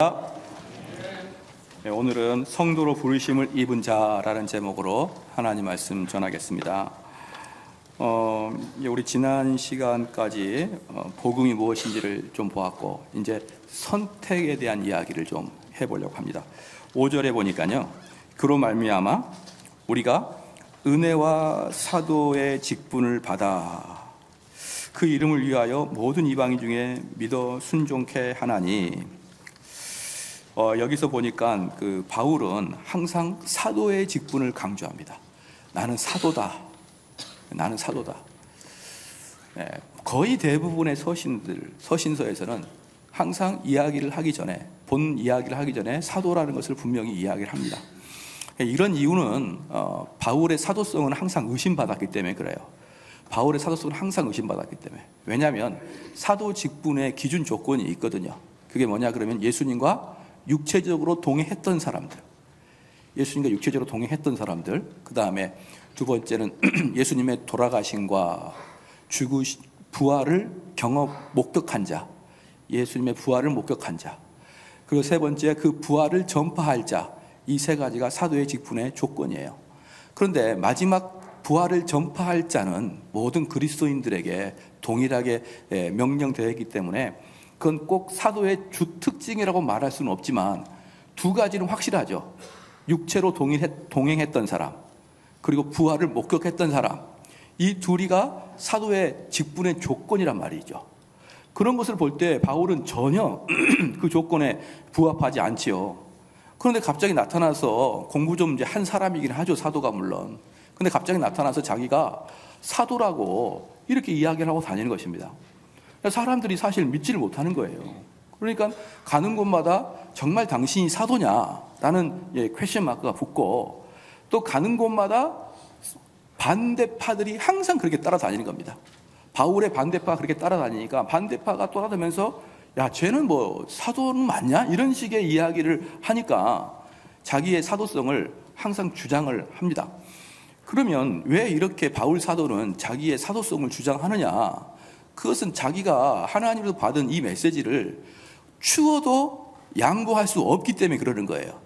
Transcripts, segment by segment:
안녕하십니까. 오늘은 성도로 부르심을 입은 자라는 제목으로 하나님 말씀 전하겠습니다. 우리 지난 시간까지 복음이 무엇인지를 좀 보았고, 이제 선택에 대한 이야기를 좀 해보려고 합니다. 5절에 보니까요, 그로 말미암아 우리가 은혜와 사도의 직분을 받아 그 이름을 위하여 모든 이방인 중에 믿어 순종케 하나니. 여기서 보니까 그 바울은 항상 사도의 직분을 강조합니다. 나는 사도다. 나는 사도다. 거의 대부분의 서신서에서는 항상 이야기를 하기 전에, 본 이야기를 하기 전에 사도라는 것을 분명히 이야기를 합니다. 이런 이유는 바울의 사도성은 항상 의심받았기 때문에 그래요. 바울의 사도성은 항상 의심받았기 때문에. 왜냐하면 사도 직분의 기준 조건이 있거든요. 그게 뭐냐 그러면 예수님과 육체적으로 동행했던 사람들, 예수님과 육체적으로 동행했던 사람들, 그 다음에 두 번째는 예수님의 돌아가심과 부활을 목격한 자, 예수님의 부활을 목격한 자, 그리고 세 번째 그 부활을 전파할 자. 이 세 가지가 사도의 직분의 조건이에요. 그런데 마지막 부활을 전파할 자는 모든 그리스도인들에게 동일하게 명령되어 있기 때문에 그건 꼭 사도의 주특징이라고 말할 수는 없지만 두 가지는 확실하죠. 육체로 동행했던 사람, 그리고 부활을 목격했던 사람, 이 둘이가 사도의 직분의 조건이란 말이죠. 그런 것을 볼 때 바울은 전혀 그 조건에 부합하지 않지요. 그런데 갑자기 나타나서 공부 좀 이제 한 사람이긴 하죠, 사도가 물론. 근데 갑자기 나타나서 자기가 사도라고 이렇게 이야기를 하고 다니는 것입니다. 사람들이 사실 믿지를 못하는 거예요. 그러니까 가는 곳마다 정말 당신이 사도냐라는 퀘스천 마크가 붙고, 또 가는 곳마다 반대파들이 항상 그렇게 따라다니는 겁니다. 바울의 반대파가 그렇게 따라다니니까 반대파가 따라다니면서 야, 쟤는 뭐 사도는 맞냐? 이런 식의 이야기를 하니까 자기의 사도성을 항상 주장을 합니다. 그러면 왜 이렇게 바울 사도는 자기의 사도성을 주장하느냐? 그것은 자기가 하나님으로부터 받은 이 메시지를 추워도 양보할 수 없기 때문에 그러는 거예요.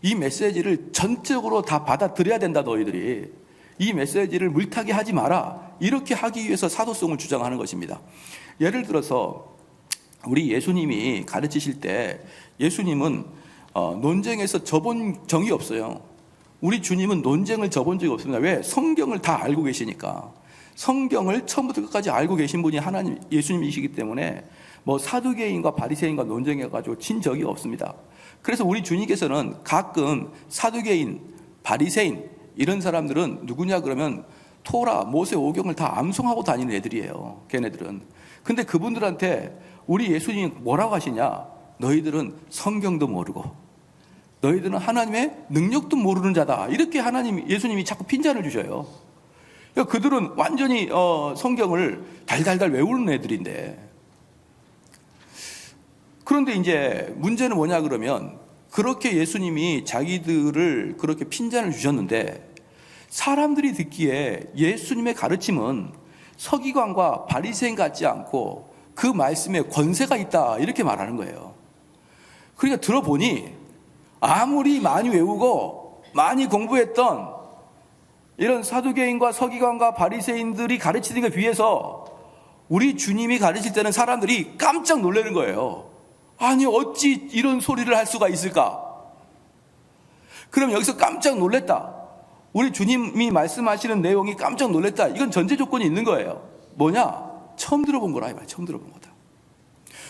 이 메시지를 전적으로 다 받아들여야 된다, 너희들이. 이 메시지를 물타기 하지 마라. 이렇게 하기 위해서 사도성을 주장하는 것입니다. 예를 들어서 우리 예수님이 가르치실 때 예수님은 논쟁에서 져본 적이 없어요. 우리 주님은 논쟁을 져본 적이 없습니다. 왜? 성경을 다 알고 계시니까. 성경을 처음부터 끝까지 알고 계신 분이 하나님, 예수님이시기 때문에 뭐 사두개인과 바리새인과 논쟁해가지고 진 적이 없습니다. 그래서 우리 주님께서는 가끔 사두개인, 바리새인 이런 사람들은 누구냐 그러면 토라, 모세 오경을 다 암송하고 다니는 애들이에요. 걔네들은. 근데 그분들한테 우리 예수님이 뭐라고 하시냐? 너희들은 성경도 모르고 너희들은 하나님의 능력도 모르는 자다. 이렇게 예수님이 자꾸 핀잔을 주셔요. 그들은 완전히 성경을 달달달 외우는 애들인데, 그런데 이제 문제는 뭐냐 그러면 그렇게 예수님이 자기들을 그렇게 핀잔을 주셨는데 사람들이 듣기에 예수님의 가르침은 서기관과 바리새인 같지 않고 그 말씀에 권세가 있다 이렇게 말하는 거예요. 그러니까 들어보니 아무리 많이 외우고 많이 공부했던 이런 사두개인과 서기관과 바리새인들이 가르치는 것에 비해서 우리 주님이 가르칠 때는 사람들이 깜짝 놀라는 거예요. 아니 어찌 이런 소리를 할 수가 있을까? 그럼 여기서 깜짝 놀랐다, 우리 주님이 말씀하시는 내용이 깜짝 놀랐다, 이건 전제 조건이 있는 거예요. 뭐냐? 처음 들어본 거라 이 말. 처음 들어본 거다.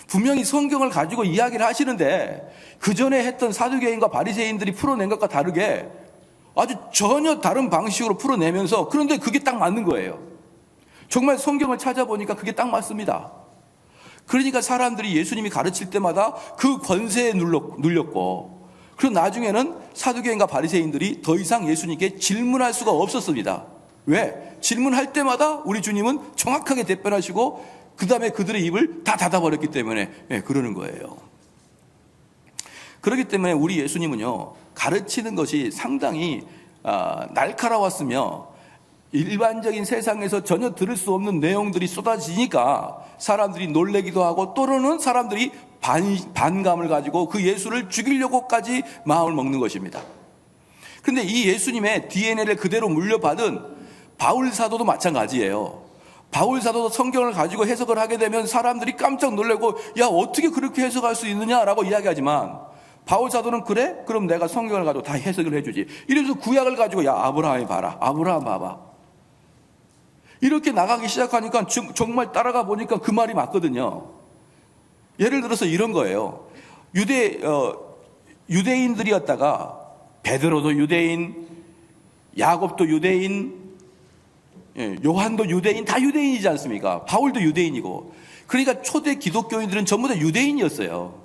분명히 성경을 가지고 이야기를 하시는데 그 전에 했던 사두개인과 바리새인들이 풀어낸 것과 다르게 아주 전혀 다른 방식으로 풀어내면서, 그런데 그게 딱 맞는 거예요. 정말 성경을 찾아보니까 그게 딱 맞습니다. 그러니까 사람들이 예수님이 가르칠 때마다 그 권세에 눌렸고, 그리고 나중에는 사두개인과 바리새인들이 더 이상 예수님께 질문할 수가 없었습니다. 왜? 질문할 때마다 우리 주님은 정확하게 답변하시고 그 다음에 그들의 입을 다 닫아버렸기 때문에 그러는 거예요. 그렇기 때문에 우리 예수님은요, 가르치는 것이 상당히 날카로웠으며 일반적인 세상에서 전혀 들을 수 없는 내용들이 쏟아지니까 사람들이 놀래기도 하고, 또는 사람들이 반감을 가지고 그 예수를 죽이려고까지 마음을 먹는 것입니다. 그런데 이 예수님의 DNA를 그대로 물려받은 바울 사도도 마찬가지예요. 바울 사도도 성경을 가지고 해석을 하게 되면 사람들이 깜짝 놀라고 야 어떻게 그렇게 해석할 수 있느냐라고 이야기하지만 바울 사도는 그래? 그럼 내가 성경을 가지고 다 해석을 해주지. 이래서 구약을 가지고 야 아브라함이 봐라. 아브라함 봐봐. 이렇게 나가기 시작하니까 정말 따라가 보니까 그 말이 맞거든요. 예를 들어서 이런 거예요. 유대인들이었다가 베드로도 유대인, 야곱도 유대인, 요한도 유대인, 다 유대인이지 않습니까? 바울도 유대인이고. 그러니까 초대 기독교인들은 전부 다 유대인이었어요.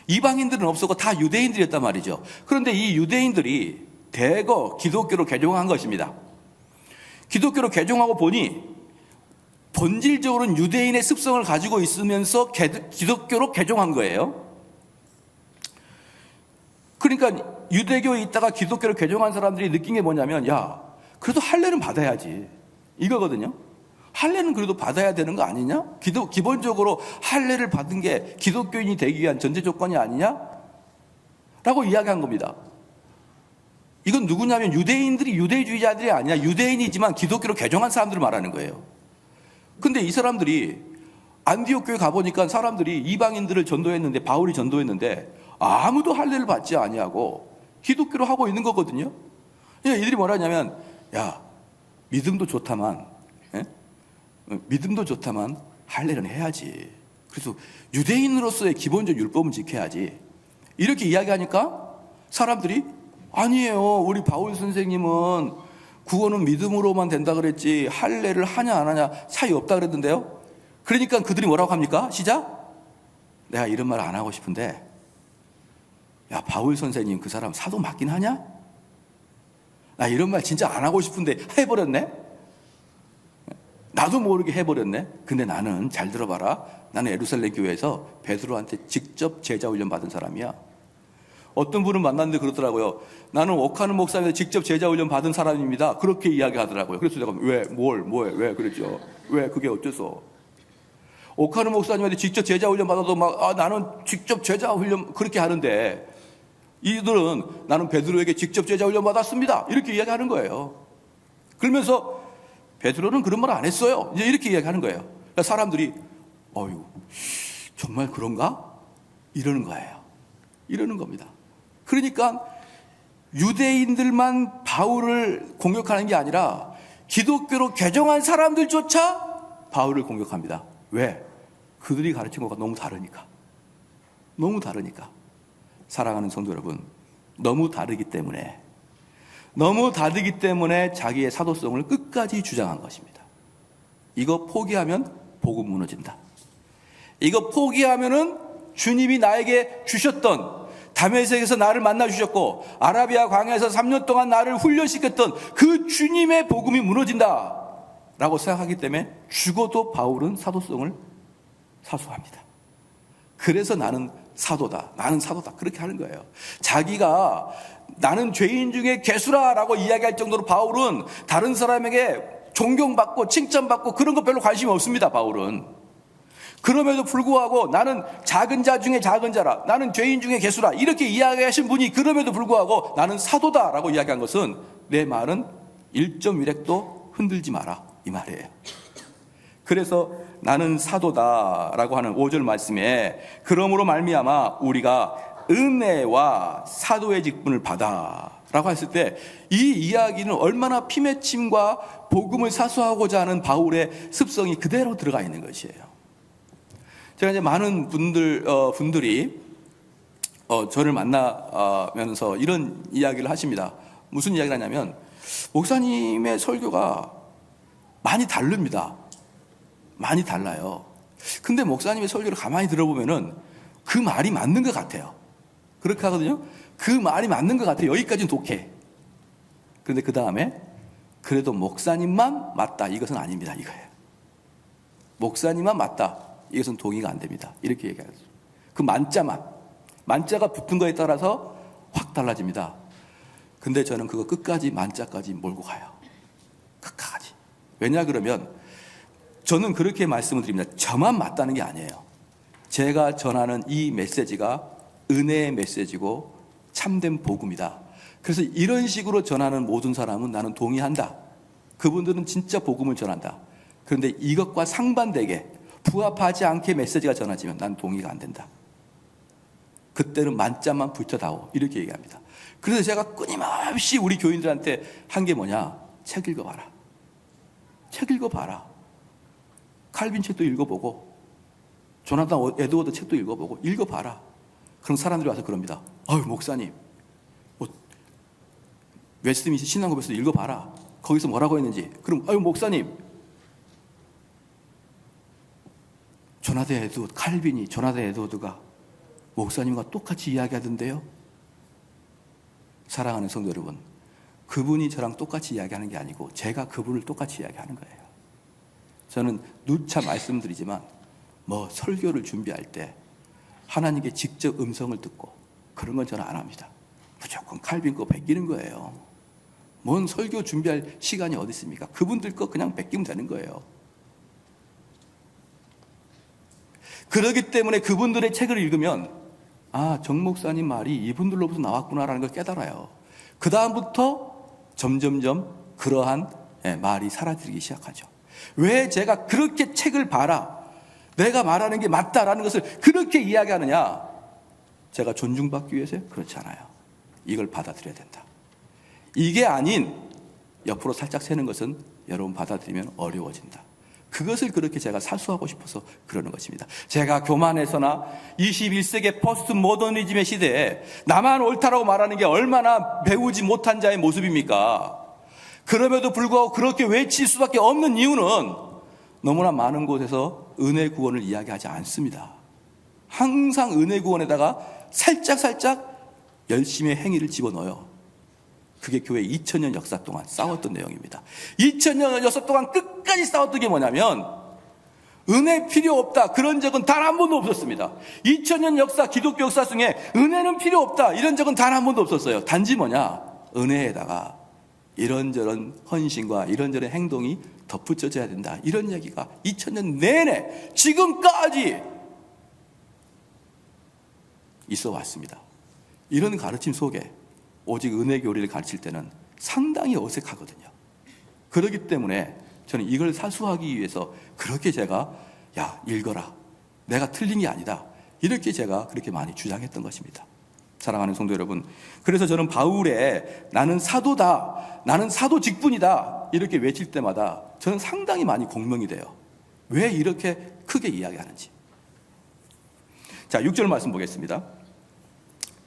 이방인들은 없었고 다 유대인들이었단 말이죠. 그런데 이 유대인들이 대거 기독교로 개종한 것입니다. 기독교로 개종하고 보니 본질적으로는 유대인의 습성을 가지고 있으면서 기독교로 개종한 거예요. 그러니까 유대교에 있다가 기독교로 개종한 사람들이 느낀 게 뭐냐면 야 그래도 할례는 받아야지 이거거든요. 할례는 그래도 받아야 되는 거 아니냐? 기본적으로 할례를 받은 게 기독교인이 되기 위한 전제 조건이 아니냐? 라고 이야기한 겁니다. 이건 누구냐면 유대인들이 유대주의자들이 아니라 유대인이지만 기독교로 개종한 사람들을 말하는 거예요. 근데 이 사람들이 안디옥 교회 가보니까 사람들이 이방인들을 전도했는데 바울이 전도했는데 아무도 할례를 받지 아니하고 기독교로 하고 있는 거거든요. 이들이 뭐라 하냐면 야 믿음도 좋다만 믿음도 좋다만 할례는 해야지. 그래서 유대인으로서의 기본적 율법은 지켜야지. 이렇게 이야기하니까 사람들이 아니에요. 우리 바울 선생님은 구원은 믿음으로만 된다 그랬지 할례를 하냐 안 하냐 차이 없다 그랬는데요. 그러니까 그들이 뭐라고 합니까? 시작. 내가 이런 말 안 하고 싶은데 야 바울 선생님 그 사람 사도 맞긴 하냐? 나 이런 말 진짜 안 하고 싶은데 해버렸네. 나도 모르게 해버렸네. 근데 나는 잘 들어봐라. 나는 예루살렘 교회에서 베드로한테 직접 제자 훈련 받은 사람이야. 어떤 분을 만났는데 그러더라고요. 나는 옥하는 목사님한테 직접 제자 훈련 받은 사람입니다. 그렇게 이야기하더라고요. 그래서 제가 왜 그랬죠? 왜 그게 어째서? 옥하는 목사님한테 직접 제자 훈련 받아도 나는 직접 제자 훈련 그렇게 하는데 이들은 나는 베드로에게 직접 제자 훈련 받았습니다. 이렇게 이야기하는 거예요. 그러면서 베드로는 그런 말 안 했어요. 이제 이렇게 이야기하는 거예요. 그러니까 사람들이 어휴 정말 그런가? 이러는 거예요. 이러는 겁니다. 그러니까 유대인들만 바울을 공격하는 게 아니라 기독교로 개종한 사람들조차 바울을 공격합니다. 왜? 그들이 가르친 것과 너무 다르니까. 너무 다르니까. 사랑하는 성도 여러분, 너무 다르기 때문에 자기의 사도성을 끝까지 주장한 것입니다. 이거 포기하면 복음 무너진다. 이거 포기하면은 주님이 나에게 주셨던 다메섹에서 나를 만나 주셨고 아라비아 광야에서 3년 동안 나를 훈련시켰던 그 주님의 복음이 무너진다 라고 생각하기 때문에 죽어도 바울은 사도성을 사수합니다. 그래서 나는 사도다 그렇게 하는 거예요. 자기가 나는 죄인 중에 괴수라라고 이야기할 정도로 바울은 다른 사람에게 존경받고 칭찬받고 그런 거 별로 관심이 없습니다. 바울은. 그럼에도 불구하고 나는 작은 자 중에 작은 자라, 나는 죄인 중에 괴수라 이렇게 이야기하신 분이 그럼에도 불구하고 나는 사도다라고 이야기한 것은 내 말은 1.1핵도 흔들지 마라 이 말이에요. 그래서 나는 사도다라고 하는 5절 말씀에 그러므로 말미암아 우리가 은혜와 사도의 직분을 받아라고 했을 때 이 이야기는 얼마나 피맺힘과 복음을 사수하고자 하는 바울의 습성이 그대로 들어가 있는 것이에요. 제가 이제 많은 분들이 저를 만나면서 이런 이야기를 하십니다. 무슨 이야기를 하냐면 목사님의 설교가 많이 다릅니다. 많이 달라요. 근데 목사님의 설교를 가만히 들어보면은 그 말이 맞는 것 같아요. 그렇게 하거든요. 그 말이 맞는 것 같아요. 여기까지는 독해. 그런데 그 다음에 그래도 목사님만 맞다. 이것은 아닙니다. 이거예요. 목사님만 맞다. 이것은 동의가 안 됩니다. 이렇게 얘기하죠. 그 만자가 붙은 거에 따라서 확 달라집니다. 근데 저는 그거 끝까지 만자까지 몰고 가요. 끝까지. 왜냐 그러면 저는 그렇게 말씀을 드립니다. 저만 맞다는 게 아니에요. 제가 전하는 이 메시지가 은혜의 메시지고 참된 복음이다. 그래서 이런 식으로 전하는 모든 사람은 나는 동의한다. 그분들은 진짜 복음을 전한다. 그런데 이것과 상반되게 부합하지 않게 메시지가 전해지면 난 동의가 안 된다. 그때는 만자만 불태다오 이렇게 얘기합니다. 그래서 제가 끊임없이 우리 교인들한테 한 게 뭐냐? 책 읽어봐라. 책 읽어봐라. 칼빈 책도 읽어보고 조나단 에드워드 책도 읽어보고 읽어봐라. 그럼 사람들이 와서 그럽니다. 아유 목사님, 웨스트민스터 신앙고백서 읽어봐라. 거기서 뭐라고 했는지. 그럼 아유 목사님, 조나단 에드워드, 칼빈이 조나단 에드워드가 목사님과 똑같이 이야기하던데요. 사랑하는 성도 여러분, 그분이 저랑 똑같이 이야기하는 게 아니고 제가 그분을 똑같이 이야기하는 거예요. 저는 누차 말씀드리지만 설교를 준비할 때 하나님께 직접 음성을 듣고 그런 건 저는 안 합니다. 무조건 칼빈 거 베끼는 거예요. 뭔 설교 준비할 시간이 어디 있습니까? 그분들 거 그냥 베끼면 되는 거예요. 그렇기 때문에 그분들의 책을 읽으면 정 목사님 말이 이분들로부터 나왔구나라는 걸 깨달아요. 그 다음부터 점점점 그러한 말이 사라지기 시작하죠. 왜 제가 그렇게 책을 봐라, 내가 말하는 게 맞다라는 것을 그렇게 이야기하느냐? 제가 존중받기 위해서요? 그렇지 않아요. 이걸 받아들여야 된다. 이게 아닌 옆으로 살짝 새는 것은 여러분 받아들이면 어려워진다. 그것을 그렇게 제가 사수하고 싶어서 그러는 것입니다. 제가 교만해서나 21세기 포스트 모더니즘의 시대에 나만 옳다라고 말하는 게 얼마나 배우지 못한 자의 모습입니까? 그럼에도 불구하고 그렇게 외칠 수밖에 없는 이유는 너무나 많은 곳에서 은혜 구원을 이야기하지 않습니다. 항상 은혜 구원에다가 살짝 열심의 행위를 집어넣어요. 그게 교회 2000년 역사 동안 싸웠던 내용입니다. 2000년 역사 동안 끝까지 싸웠던 게 뭐냐면 은혜 필요 없다, 그런 적은 단 한 번도 없었습니다. 2000년 역사, 기독교 역사 중에 은혜는 필요 없다 이런 적은 단 한 번도 없었어요. 단지 뭐냐? 은혜에다가 이런저런 헌신과 이런저런 행동이 덧붙여져야 된다, 이런 얘기가 2000년 내내 지금까지 있어 왔습니다. 이런 가르침 속에 오직 은혜 교리를 가르칠 때는 상당히 어색하거든요. 그렇기 때문에 저는 이걸 사수하기 위해서 그렇게 제가 읽어라, 내가 틀린 게 아니다, 이렇게 제가 그렇게 많이 주장했던 것입니다. 사랑하는 성도 여러분, 그래서 저는 바울의 나는 사도다, 나는 사도 직분이다 이렇게 외칠 때마다 저는 상당히 많이 공명이 돼요. 왜 이렇게 크게 이야기하는지. 자, 6절 말씀 보겠습니다.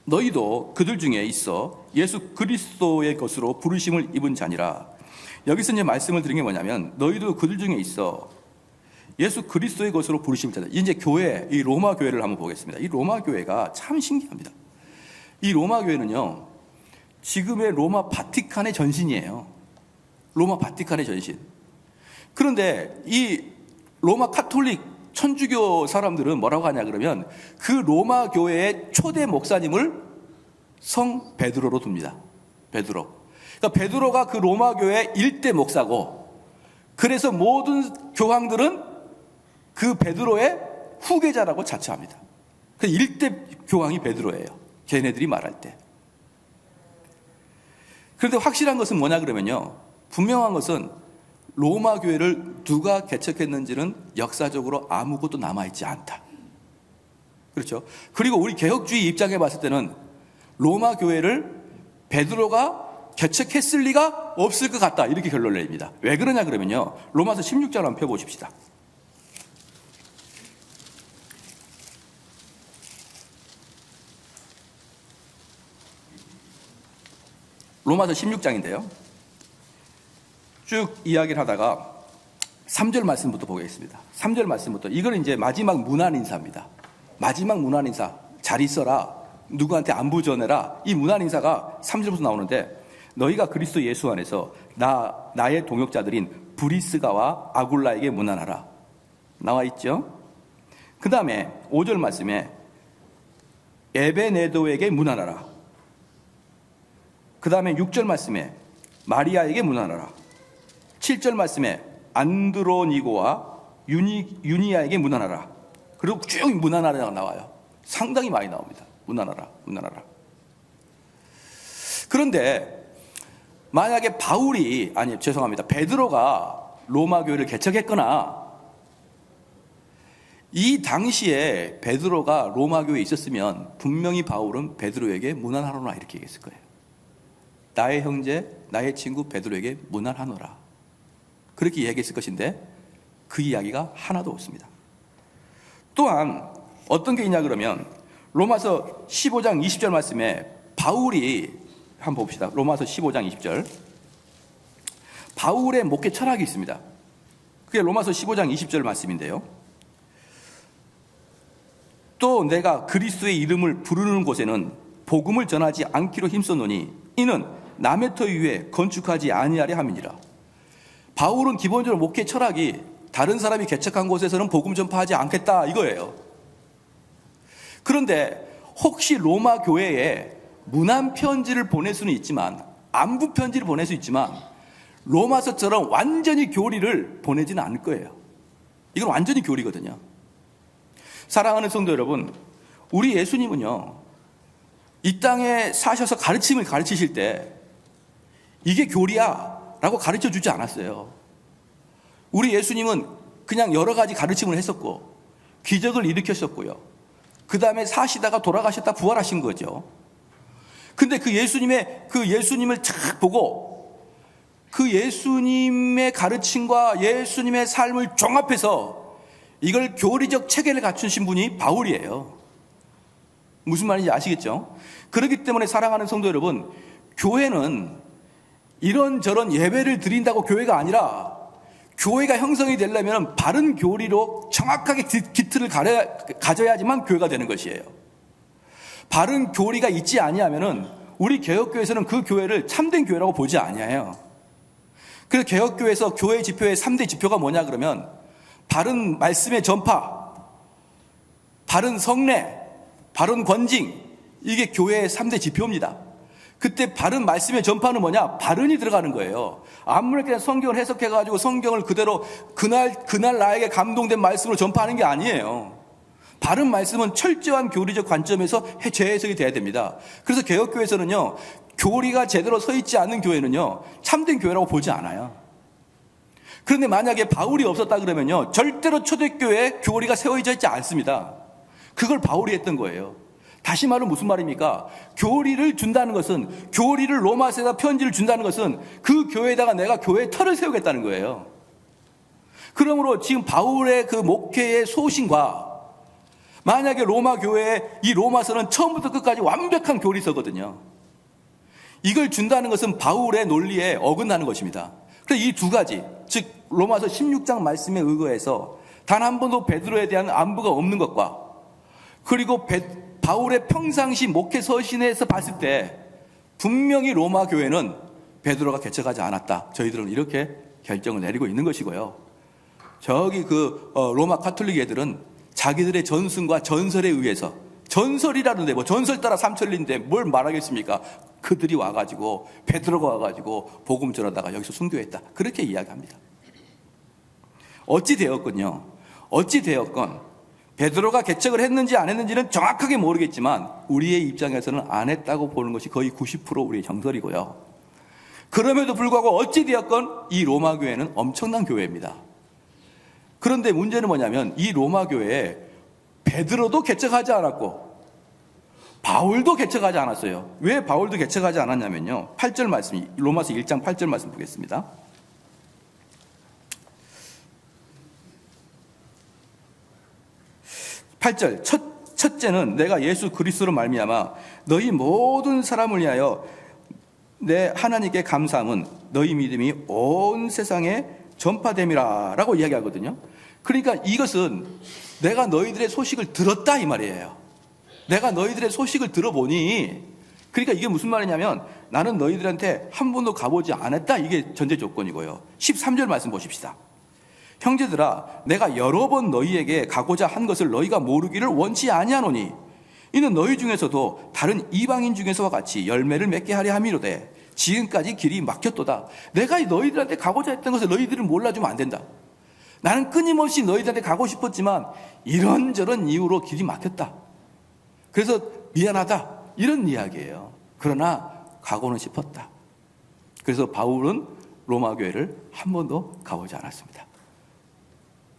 너희도 그들 중에 있어 예수 그리스도의 것으로 부르심을 입은 자니라. 여기서 이제 말씀을 드린 게 뭐냐면 너희도 그들 중에 있어 예수 그리스도의 것으로 부르심을 자다. 이제 교회, 이 로마 교회를 한번 보겠습니다. 이 로마 교회가 참 신기합니다. 이 로마 교회는요, 지금의 로마 바티칸의 전신이에요. 로마 바티칸의 전신. 그런데 이 로마 카톨릭 천주교 사람들은 뭐라고 하냐 그러면 그 로마 교회의 초대 목사님을 성 베드로로 둡니다. 베드로. 그러니까 베드로가 그 로마 교회의 일대 목사고, 그래서 모든 교황들은 그 베드로의 후계자라고 자처합니다. 그 일대 교황이 베드로예요. 걔네들이 말할 때. 그런데 확실한 것은 뭐냐 그러면요, 분명한 것은 로마 교회를 누가 개척했는지는 역사적으로 아무것도 남아있지 않다. 그렇죠? 그리고 우리 개혁주의 입장에 봤을 때는 로마 교회를 베드로가 개척했을 리가 없을 것 같다, 이렇게 결론을 내립니다. 왜 그러냐 그러면요, 로마서 16장 한번 펴보십시다. 로마서 16장인데요 쭉 이야기를 하다가 3절 말씀부터 보겠습니다. 3절 말씀부터. 이거는 이제 마지막 문안 인사입니다. 마지막 문안 인사. 잘 있어라, 누구한테 안부 전해라, 이 문안 인사가 3절부터 나오는데 너희가 그리스도 예수 안에서 나의 동역자들인 브리스가와 아굴라에게 문안하라 나와 있죠. 그 다음에 5절 말씀에 에베네도에게 문안하라. 그 다음에 6절 말씀에 마리아에게 문안하라. 7절 말씀에 안드로니고와 유니아에게 문안하라. 그리고 쭉 문하나라가 나와요. 상당히 많이 나옵니다. 문하나라. 그런데 만약에 베드로가 로마 교회를 개척했거나 이 당시에 베드로가 로마 교회에 있었으면 분명히 바울은 베드로에게 문안하노라 이렇게 얘기했을 거예요. 나의 형제, 나의 친구 베드로에게 문안하노라. 그렇게 이야기했을 것인데 그 이야기가 하나도 없습니다. 또한 어떤 게 있냐 그러면 로마서 15장 20절 말씀에 바울이 한번 봅시다. 로마서 15장 20절. 바울의 목회 철학이 있습니다. 그게 로마서 15장 20절 말씀인데요. 또 내가 그리스도의 이름을 부르는 곳에는 복음을 전하지 않기로 힘썼노니 이는 남의 터 위에 건축하지 아니하려 함이니라. 바울은 기본적으로 목회 철학이 다른 사람이 개척한 곳에서는 복음 전파하지 않겠다 이거예요. 그런데 혹시 로마 교회에 문안 편지를 보낼 수는 있지만, 안부 편지를 보낼 수 있지만 로마서처럼 완전히 교리를 보내지는 않을 거예요. 이건 완전히 교리거든요. 사랑하는 성도 여러분, 우리 예수님은요, 이 땅에 사셔서 가르침을 가르치실 때 이게 교리야 라고 가르쳐 주지 않았어요. 우리 예수님은 그냥 여러 가지 가르침을 했었고 기적을 일으켰었고요. 그 다음에 사시다가 돌아가셨다 부활하신 거죠. 근데 그 예수님을 착 보고 그 예수님의 가르침과 예수님의 삶을 종합해서 이걸 교리적 체계를 갖추신 분이 바울이에요. 무슨 말인지 아시겠죠? 그렇기 때문에 사랑하는 성도 여러분, 교회는 이런저런 예배를 드린다고 교회가 아니라 교회가 형성이 되려면 바른 교리로 정확하게 기틀을 가져야지만 교회가 되는 것이에요. 바른 교리가 있지 아니하면은 우리 개혁교회에서는 그 교회를 참된 교회라고 보지 아니해요. 그래서 개혁교회에서 교회 지표의 3대 지표가 뭐냐 그러면 바른 말씀의 전파, 바른 성례, 바른 권징, 이게 교회의 3대 지표입니다. 그때 바른 말씀의 전파는 뭐냐? 바른이 들어가는 거예요. 아무렇게나 성경을 해석해가지고 성경을 그대로 그날 나에게 감동된 말씀으로 전파하는 게 아니에요. 바른 말씀은 철저한 교리적 관점에서 재해석이 돼야 됩니다. 그래서 개혁교회에서는요, 교리가 제대로 서 있지 않는 교회는요, 참된 교회라고 보지 않아요. 그런데 만약에 바울이 없었다 그러면요, 절대로 초대교회에 교리가 세워져 있지 않습니다. 그걸 바울이 했던 거예요. 다시 말은 무슨 말입니까? 교리를 준다는 것은, 교리를 로마서에다 편지를 준다는 것은 그 교회에다가 내가 교회의 터를 세우겠다는 거예요. 그러므로 지금 바울의 그 목회의 소신과 만약에 로마 교회의 이 로마서는 처음부터 끝까지 완벽한 교리서거든요. 이걸 준다는 것은 바울의 논리에 어긋나는 것입니다. 그래서 이 두 가지, 즉 로마서 16장 말씀에 의거해서 단 한 번도 베드로에 대한 안부가 없는 것과, 그리고 바울의 평상시 목회 서신에서 봤을 때 분명히 로마 교회는 베드로가 개척하지 않았다. 저희들은 이렇게 결정을 내리고 있는 것이고요. 저기 로마 가톨릭 애들은 자기들의 전승과 전설에 의해서, 전설이라는데 뭐 전설 따라 삼천리인데 뭘 말하겠습니까? 그들이 와가지고 베드로가 와가지고 복음 전하다가 여기서 순교했다. 그렇게 이야기합니다. 어찌 되었건 베드로가 개척을 했는지 안 했는지는 정확하게 모르겠지만 우리의 입장에서는 안 했다고 보는 것이 거의 90% 우리의 정설이고요. 그럼에도 불구하고 어찌 되었건 이 로마 교회는 엄청난 교회입니다. 그런데 문제는 뭐냐면 이 로마 교회에 베드로도 개척하지 않았고 바울도 개척하지 않았어요. 왜 바울도 개척하지 않았냐면요, 8절 말씀, 로마서 1장 8절 말씀 보겠습니다. 8절, 첫째는 내가 예수 그리스도로 말미암아 너희 모든 사람을 위하여 내 하나님께 감사함은 너희 믿음이 온 세상에 전파됨이라 라고 이야기하거든요. 그러니까 이것은 내가 너희들의 소식을 들었다 이 말이에요. 내가 너희들의 소식을 들어보니, 그러니까 이게 무슨 말이냐면 나는 너희들한테 한 번도 가보지 않았다, 이게 전제 조건이고요. 13절 말씀 보십시다. 형제들아, 내가 여러 번 너희에게 가고자 한 것을 너희가 모르기를 원치 아니하노니 이는 너희 중에서도 다른 이방인 중에서와 같이 열매를 맺게 하려 함이로되 지금까지 길이 막혔도다. 내가 너희들한테 가고자 했던 것을 너희들은 몰라주면 안 된다. 나는 끊임없이 너희들한테 가고 싶었지만 이런저런 이유로 길이 막혔다. 그래서 미안하다. 이런 이야기예요. 그러나 가고는 싶었다. 그래서 바울은 로마 교회를 한 번도 가보지 않았습니다.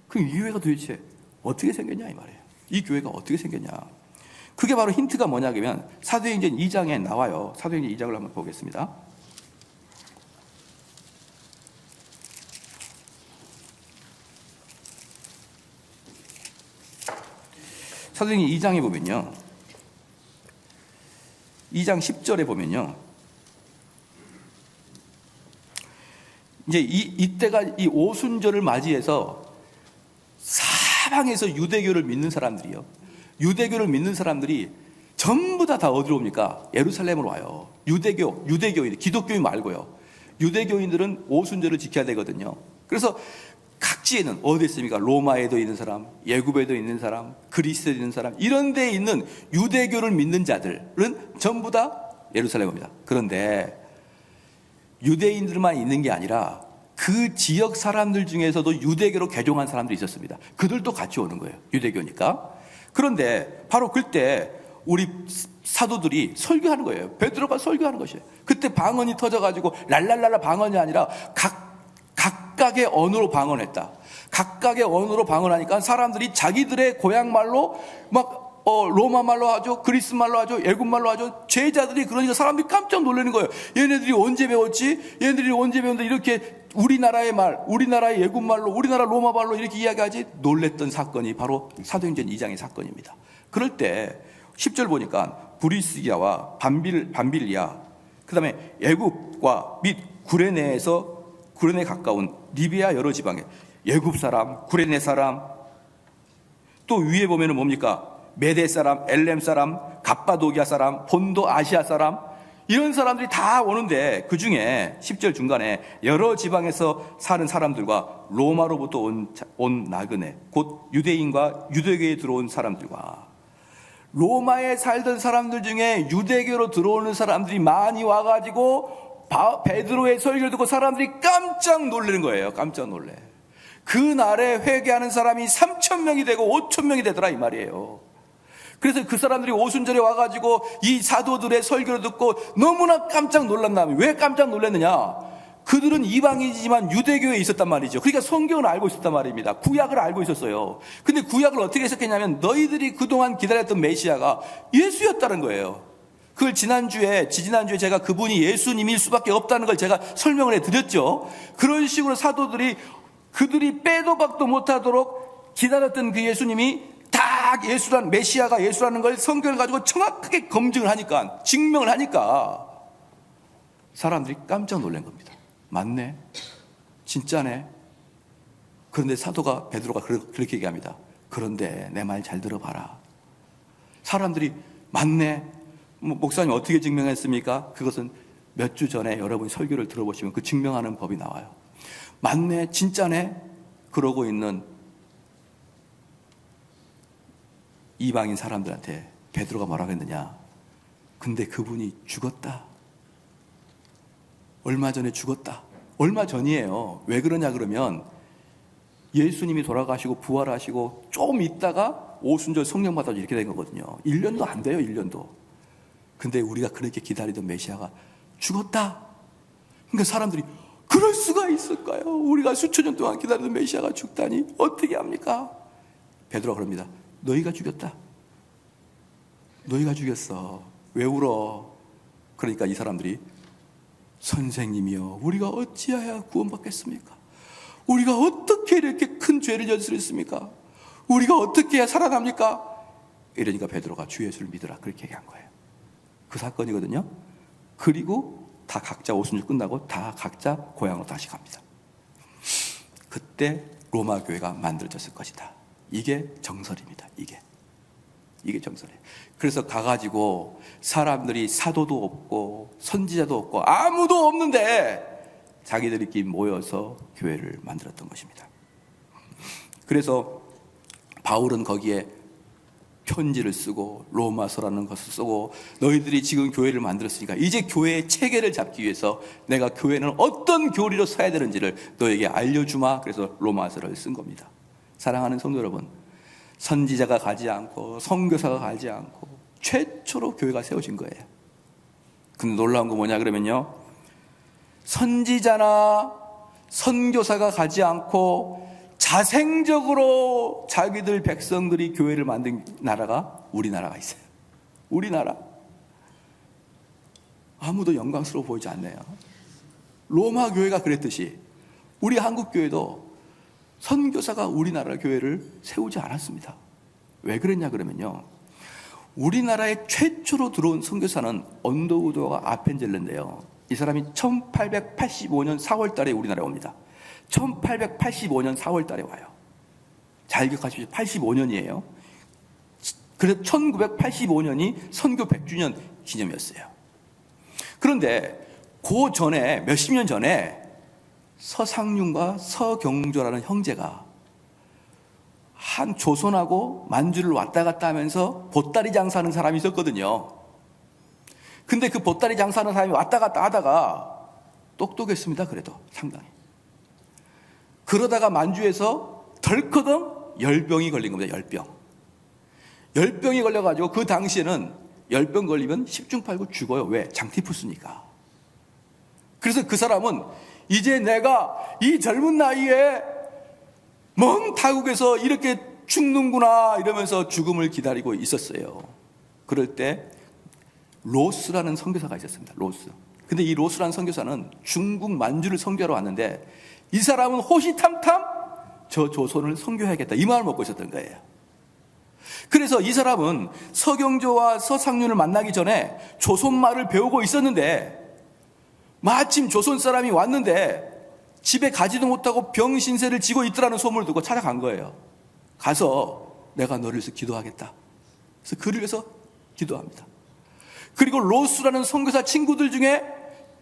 그럼 이 교회가 도대체 어떻게 생겼냐 이 말이에요. 이 교회가 어떻게 생겼냐. 그게 바로 힌트가 뭐냐면 사도행전 2장에 나와요. 사도행전 2장을 한번 보겠습니다. 사도행전 2장에 보면요. 2장 10절에 보면요. 이제 이때가 이 오순절을 맞이해서 사방에서 유대교를 믿는 사람들이요. 유대교를 믿는 사람들이 전부 다 어디로 옵니까? 예루살렘으로 와요. 유대교인, 기독교인 말고요. 유대교인들은 오순절을 지켜야 되거든요. 그래서 각지에는 어디 있습니까? 로마에도 있는 사람, 예굽에도 있는 사람, 그리스에 있는 사람, 이런 데에 있는 유대교를 믿는 자들은 전부 다 예루살렘 옵니다. 그런데 유대인들만 있는 게 아니라 그 지역 사람들 중에서도 유대교로 개종한 사람들이 있었습니다. 그들도 같이 오는 거예요. 유대교니까. 그런데 바로 그때 우리 사도들이 설교하는 거예요. 베드로가 설교하는 것이에요. 그때 방언이 터져가지고 랄랄랄라 방언이 아니라 각각의 언어로 방언했다. 각각의 언어로 방언하니까 사람들이 자기들의 고향 말로 막 로마 말로 하죠. 그리스 말로 하죠. 애굽 말로 하죠. 제자들이 그러니까 사람들이 깜짝 놀라는 거예요. 얘네들이 언제 배웠지? 얘네들이 언제 배웠는데 이렇게 우리나라의 말, 우리나라의 애굽 말로, 우리나라 로마 말로 이렇게 이야기하지? 놀랬던 사건이 바로 사도행전 2장의 사건입니다. 그럴 때 10절 보니까 브리스기아와 밤빌리아, 그 다음에 애굽과 및 구레네에 가까운 리비아 여러 지방에 애굽 사람, 구레네 사람, 또 위에 보면은 뭡니까? 메대 사람, 엘렘 사람, 갑바도기아 사람, 본도 아시아 사람, 이런 사람들이 다 오는데 그 중에 10절 중간에 여러 지방에서 사는 사람들과 로마로부터 온 나그네, 곧 유대인과 유대교에 들어온 사람들과 로마에 살던 사람들 중에 유대교로 들어오는 사람들이 많이 와가지고 베드로의 설교를 듣고 사람들이 깜짝 놀라는 거예요. 깜짝 놀래. 그날에 회개하는 사람이 3,000명이 되고 5,000명이 되더라 이 말이에요. 그래서 그 사람들이 오순절에 와가지고 이 사도들의 설교를 듣고 너무나 깜짝 놀랐나면 왜 깜짝 놀랐느냐? 그들은 이방인이지만 유대교에 있었단 말이죠. 그러니까 성경을 알고 있었단 말입니다. 구약을 알고 있었어요. 근데 구약을 어떻게 해석했냐면 너희들이 그동안 기다렸던 메시아가 예수였다는 거예요. 그걸 지지난주에 제가 그분이 예수님일 수밖에 없다는 걸 제가 설명을 해드렸죠. 그런 식으로 사도들이 그들이 빼도 박도 못하도록 기다렸던 그 예수님이 다 메시아가 예수라는 걸 성경을 가지고 정확하게 검증을 하니까, 증명을 하니까 사람들이 깜짝 놀란 겁니다. 맞네, 진짜네. 그런데 사도가 베드로가 그렇게 얘기합니다. 그런데 내 말 잘 들어봐라. 사람들이 맞네, 목사님 어떻게 증명했습니까? 그것은 몇 주 전에 여러분이 설교를 들어보시면 그 증명하는 법이 나와요. 맞네, 진짜네. 그러고 있는 이방인 사람들한테 베드로가 뭐라고 했느냐? 근데 그분이 죽었다. 얼마 전에 죽었다. 얼마 전이에요. 왜 그러냐 그러면 예수님이 돌아가시고 부활하시고 좀 있다가 오순절 성령 받아서 이렇게 된 거거든요. 1년도 안 돼요. 1년도. 근데 우리가 그렇게 기다리던 메시아가 죽었다. 그러니까 사람들이 그럴 수가 있을까요? 우리가 수천 년 동안 기다리던 메시아가 죽다니 어떻게 합니까? 베드로가 그럽니다. 너희가 죽였다. 너희가 죽였어. 왜 울어? 그러니까 이 사람들이 선생님이여, 우리가 어찌하여 구원받겠습니까? 우리가 어떻게 이렇게 큰 죄를 저질렀습니까? 우리가 어떻게 해야 살아납니까? 이러니까 베드로가 주 예수를 믿으라 그렇게 얘기한 거예요. 그 사건이거든요. 그리고 다 각자 오순절 끝나고 다 각자 고향으로 다시 갑니다. 그때 로마 교회가 만들어졌을 것이다. 이게 정설입니다. 이게 정설이에요. 그래서 가가지고 사람들이 사도도 없고 선지자도 없고 아무도 없는데 자기들끼리 모여서 교회를 만들었던 것입니다. 그래서 바울은 거기에 편지를 쓰고 로마서라는 것을 쓰고 너희들이 지금 교회를 만들었으니까 이제 교회의 체계를 잡기 위해서 내가 교회는 어떤 교리로 서야 되는지를 너에게 알려주마. 그래서 로마서를 쓴 겁니다. 사랑하는 성도 여러분, 선지자가 가지 않고 선교사가 가지 않고 최초로 교회가 세워진 거예요. 근데 놀라운 거 뭐냐 그러면요, 선지자나 선교사가 가지 않고 자생적으로 자기들 백성들이 교회를 만든 나라가 우리나라가 있어요. 우리나라. 아무도 영광스러워 보이지 않네요. 로마 교회가 그랬듯이 우리 한국 교회도 선교사가 우리나라 교회를 세우지 않았습니다. 왜 그랬냐 그러면요, 우리나라에 최초로 들어온 선교사는 언더우드와 아펜젤러인데요, 이 사람이 1885년 4월 달에 우리나라에 옵니다. 1885년 4월 달에 와요. 잘 기억하십시오. 85년이에요. 그래서 1985년이 선교 100주년 기념이었어요. 그런데 그 전에, 몇십 년 전에 서상륜과 서경조라는 형제가 한 조선하고 만주를 왔다 갔다 하면서 보따리 장사하는 사람이 있었거든요. 근데 그 보따리 장사하는 사람이 왔다 갔다 하다가 똑똑했습니다. 그래도 상당히. 그러다가 만주에서 덜커덩 열병이 걸린 겁니다. 열병이 걸려가지고 그 당시에는 열병 걸리면 10중 8구 죽어요. 왜? 장티푸스니까. 그래서 그 사람은 이제 내가 이 젊은 나이에 먼 타국에서 이렇게 죽는구나 이러면서 죽음을 기다리고 있었어요. 그럴 때 로스라는 선교사가 있었습니다. 로스. 근데 이 로스라는 선교사는 중국 만주를 선교하러 왔는데 이 사람은 호시탐탐 저 조선을 선교해야겠다 이 마음을 먹고 있었던 거예요. 그래서 이 사람은 서경조와 서상륜을 만나기 전에 조선말을 배우고 있었는데 마침 조선 사람이 왔는데 집에 가지도 못하고 병신세를 지고 있더라는 소문을 듣고 찾아간 거예요. 가서 내가 너를 위해서 기도하겠다. 그래서 그를 위해서 기도합니다. 그리고 로스라는 선교사 친구들 중에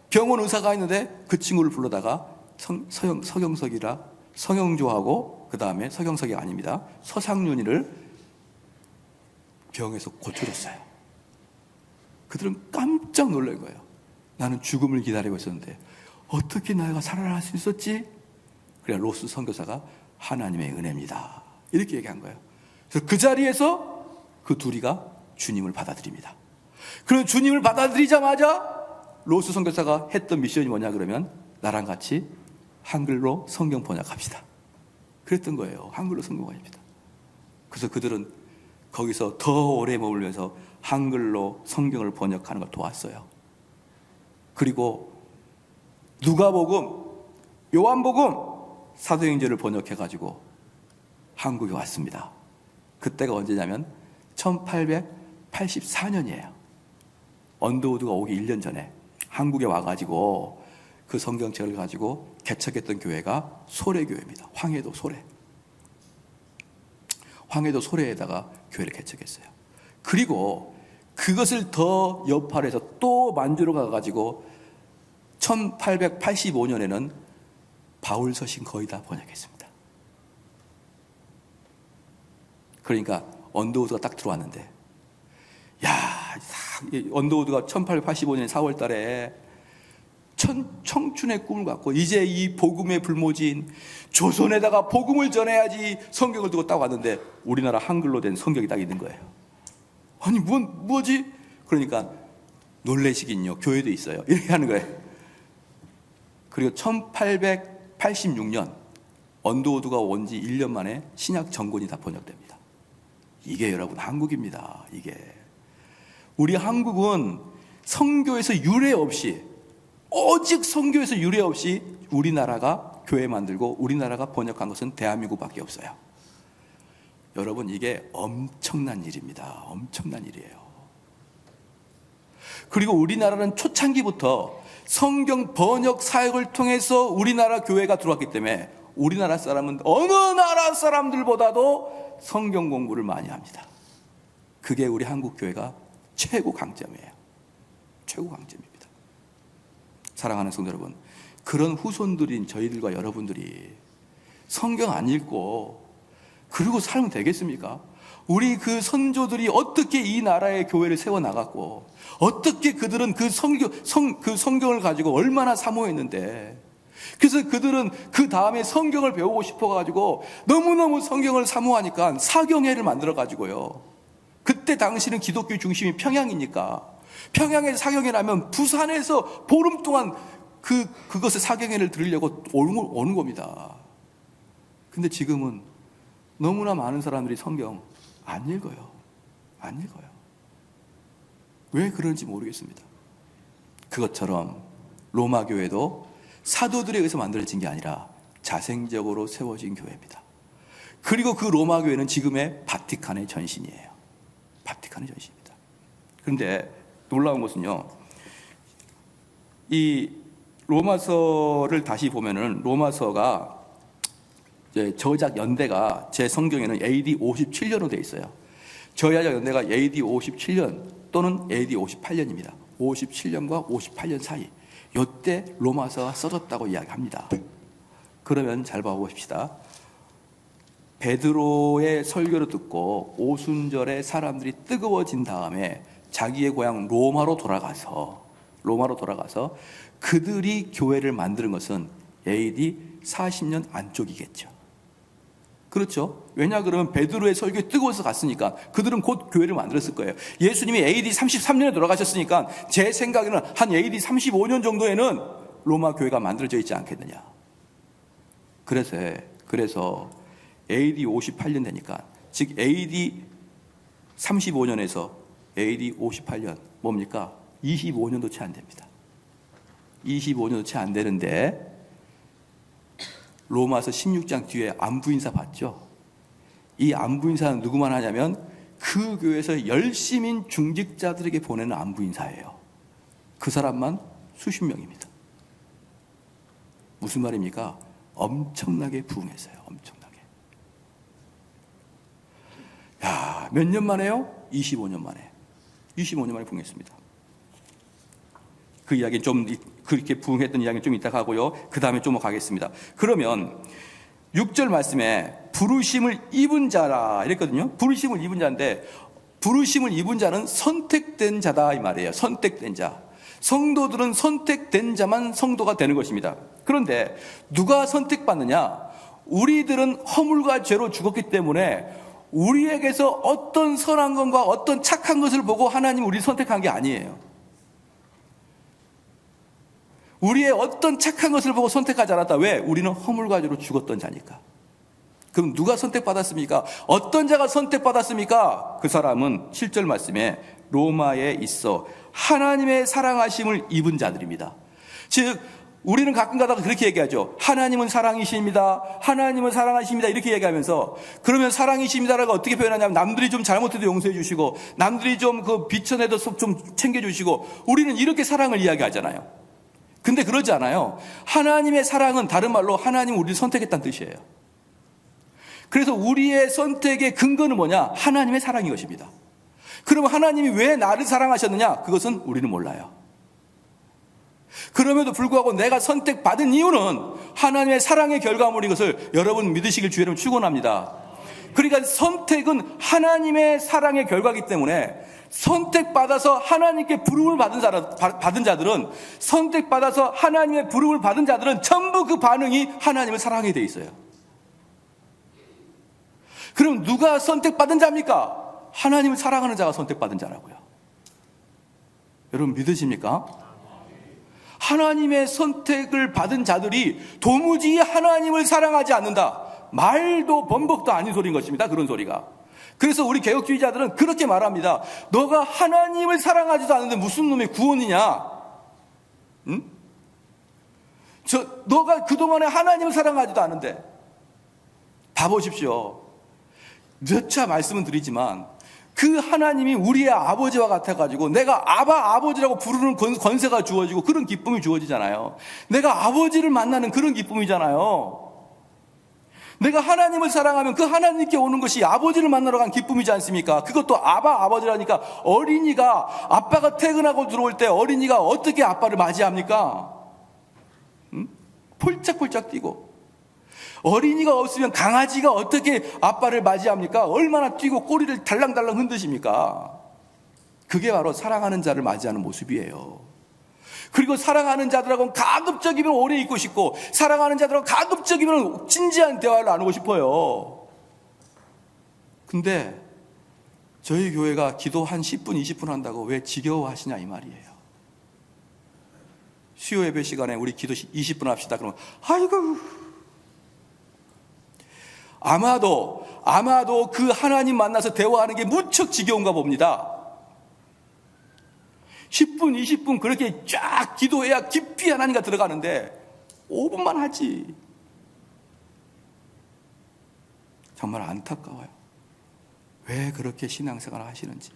병원 의사가 있는데 그 친구를 불러다가 서경석이라 서경조하고 그 다음에 서경석이 아닙니다. 서상륜이를 병에서 고쳐줬어요. 그들은 깜짝 놀란 거예요. 나는 죽음을 기다리고 있었는데 어떻게 내가 살아날 수 있었지? 그래 로스 선교사가 하나님의 은혜입니다. 이렇게 얘기한 거예요. 그래서 그 자리에서 그 둘이가 주님을 받아들입니다. 그리고 주님을 받아들이자마자 로스 선교사가 했던 미션이 뭐냐 그러면 나랑 같이 한글로 성경 번역합시다. 그랬던 거예요. 한글로 성경 번역합니다. 그래서 그들은 거기서 더 오래 머물면서 한글로 성경을 번역하는 걸 도왔어요. 그리고 누가복음, 요한복음, 사도행전을 번역해가지고 한국에 왔습니다. 그때가 언제냐면 1884년이에요. 언더우드가 오기 1년 전에 한국에 와가지고 그 성경책을 가지고 개척했던 교회가 소래교회입니다. 황해도 소래. 황해도 소래에다가 교회를 개척했어요. 그리고 그것을 더 여파를 해서 또 만주로 가가지고 1885년에는 바울서신 거의 다 번역했습니다. 그러니까 언더우드가 딱 들어왔는데, 언더우드가 1885년 4월 달에 청춘의 꿈을 갖고 이제 이 복음의 불모지인 조선에다가 복음을 전해야지 성경을 두고 딱 왔는데 우리나라 한글로 된 성경이 딱 있는 거예요. 아니 뭐지? 그러니까 놀래시긴요. 교회도 있어요. 이렇게 하는 거예요. 그리고 1886년 언더우드가 온 지 1년 만에 신약 전권이 다 번역됩니다. 이게 여러분 한국입니다. 이게 우리 한국은 선교에서 유례 없이, 오직 선교에서 유례 없이 우리나라가 교회 만들고 우리나라가 번역한 것은 대한민국밖에 없어요. 여러분 이게 엄청난 일입니다. 엄청난 일이에요. 그리고 우리나라는 초창기부터 성경 번역 사역을 통해서 우리나라 교회가 들어왔기 때문에 우리나라 사람은 어느 나라 사람들보다도 성경 공부를 많이 합니다. 그게 우리 한국 교회가 최고 강점이에요. 최고 강점입니다. 사랑하는 성도 여러분, 그런 후손들인 저희들과 여러분들이 성경 안 읽고 그리고 살면 되겠습니까? 우리 그 선조들이 어떻게 이 나라의 교회를 세워나갔고, 어떻게 그들은 그 성경을 가지고 얼마나 사모했는데, 그래서 그들은 그 다음에 성경을 배우고 싶어가지고 너무너무 성경을 사모하니까 사경회를 만들어가지고요. 그때 당시는 기독교 중심이 평양이니까 평양에서 사경회를 하면 부산에서 보름 동안 그것의 사경회를 들으려고 오는 겁니다. 근데 지금은 너무나 많은 사람들이 성경 안 읽어요. 안 읽어요. 왜 그런지 모르겠습니다. 그것처럼 로마 교회도 사도들에 의해서 만들어진 게 아니라 자생적으로 세워진 교회입니다. 그리고 그 로마 교회는 지금의 바티칸의 전신이에요. 바티칸의 전신입니다. 그런데 놀라운 것은요, 이 로마서를 다시 보면은 로마서가 저작 연대가 제 성경에는 AD 57년으로 되어 있어요. 저작 연대가 AD 57년 또는 AD 58년입니다. 57년과 58년 사이, 이때 로마서가 써졌다고 이야기합니다. 그러면 잘 봐보십시다. 베드로의 설교를 듣고 오순절에 사람들이 뜨거워진 다음에 자기의 고향 로마로 돌아가서 그들이 교회를 만드는 것은 AD 40년 안쪽이겠죠. 그렇죠? 왜냐 그러면 베드로의 설교에 뜨거워서 갔으니까 그들은 곧 교회를 만들었을 거예요. 예수님이 AD 33년에 돌아가셨으니까 제 생각에는 한 AD 35년 정도에는 로마 교회가 만들어져 있지 않겠느냐. 그래서 AD 58년 되니까, 즉 AD 35년에서 AD 58년 뭡니까? 25년도 채 안 됩니다. 25년도 채 안 되는데 로마서 16장 뒤에 안부인사 봤죠? 이 안부인사는 누구만 하냐면 그 교회에서 열심인 중직자들에게 보내는 안부인사예요. 그 사람만 수십 명입니다. 무슨 말입니까? 엄청나게 부흥했어요. 엄청나게. 야, 몇 년 만에요? 25년 만에. 25년 만에 부흥했습니다. 그 이야기는 좀, 그렇게 부흥했던 이야기는 좀 이따가 하고요. 그 다음에 좀 가겠습니다. 그러면 6절 말씀에 부르심을 입은 자라 이랬거든요. 부르심을 입은 자인데, 부르심을 입은 자는 선택된 자다 이 말이에요. 선택된 자. 성도들은 선택된 자만 성도가 되는 것입니다. 그런데 누가 선택받느냐? 우리들은 허물과 죄로 죽었기 때문에 우리에게서 어떤 선한 것과 어떤 착한 것을 보고 하나님 우리를 선택한 게 아니에요. 우리의 어떤 착한 것을 보고 선택하지 않았다. 왜? 우리는 허물과 죄로 죽었던 자니까. 그럼 누가 선택받았습니까? 어떤 자가 선택받았습니까? 그 사람은 7절 말씀에 로마에 있어 하나님의 사랑하심을 입은 자들입니다. 즉 우리는 가끔 가다가 그렇게 얘기하죠. 하나님은 사랑이십니다. 하나님은 사랑하십니다. 이렇게 얘기하면서, 그러면 사랑이십니다라고 어떻게 표현하냐면 남들이 좀 잘못해도 용서해 주시고 남들이 좀 그 비천해도 좀 챙겨 주시고, 우리는 이렇게 사랑을 이야기하잖아요. 근데 그러지 않아요. 하나님의 사랑은 다른 말로 하나님 우리를 선택했다는 뜻이에요. 그래서 우리의 선택의 근거는 뭐냐? 하나님의 사랑인 것입니다. 그러면 하나님이 왜 나를 사랑하셨느냐? 그것은 우리는 몰라요. 그럼에도 불구하고 내가 선택받은 이유는 하나님의 사랑의 결과물인 것을 여러분 믿으시길 주의로 축원합니다. 그러니까 선택은 하나님의 사랑의 결과이기 때문에 선택받아서 하나님께 부름을 받은 자들은, 선택받아서 하나님의 부름을 받은 자들은 전부 그 반응이 하나님을 사랑하게 돼 있어요. 그럼 누가 선택받은 자입니까? 하나님을 사랑하는 자가 선택받은 자라고요. 여러분 믿으십니까? 하나님의 선택을 받은 자들이 도무지 하나님을 사랑하지 않는다. 말도 범벅도 아닌 소리인 것입니다. 그런 소리가. 그래서 우리 개혁주의자들은 그렇게 말합니다. 너가 하나님을 사랑하지도 않는데 무슨 놈의 구원이냐? 응? 너가 그동안에 하나님을 사랑하지도 않은데. 봐보십시오. 몇 차 말씀은 드리지만 그 하나님이 우리의 아버지와 같아가지고 내가 아버지라고 부르는 권세가 주어지고 그런 기쁨이 주어지잖아요. 내가 아버지를 만나는 그런 기쁨이잖아요. 내가 하나님을 사랑하면 그 하나님께 오는 것이 아버지를 만나러 간 기쁨이지 않습니까? 그것도 아버지라니까 어린이가, 아빠가 퇴근하고 들어올 때 어린이가 어떻게 아빠를 맞이합니까? 응? 폴짝폴짝 뛰고. 어린이가 없으면 강아지가 어떻게 아빠를 맞이합니까? 얼마나 뛰고 꼬리를 달랑달랑 흔드십니까? 그게 바로 사랑하는 자를 맞이하는 모습이에요. 그리고 사랑하는 자들하고는 가급적이면 오래 있고 싶고, 사랑하는 자들하고 가급적이면 진지한 대화를 나누고 싶어요. 근데 저희 교회가 기도 한 10분, 20분 한다고 왜 지겨워하시냐 이 말이에요. 수요 예배 시간에 우리 기도 20분 합시다. 그러면 아이고, 아마도 그 하나님 만나서 대화하는 게 무척 지겨운가 봅니다. 10분, 20분 그렇게 쫙 기도해야 깊이 하나님과 들어가는데 5분만 하지. 정말 안타까워요. 왜 그렇게 신앙생활을 하시는지.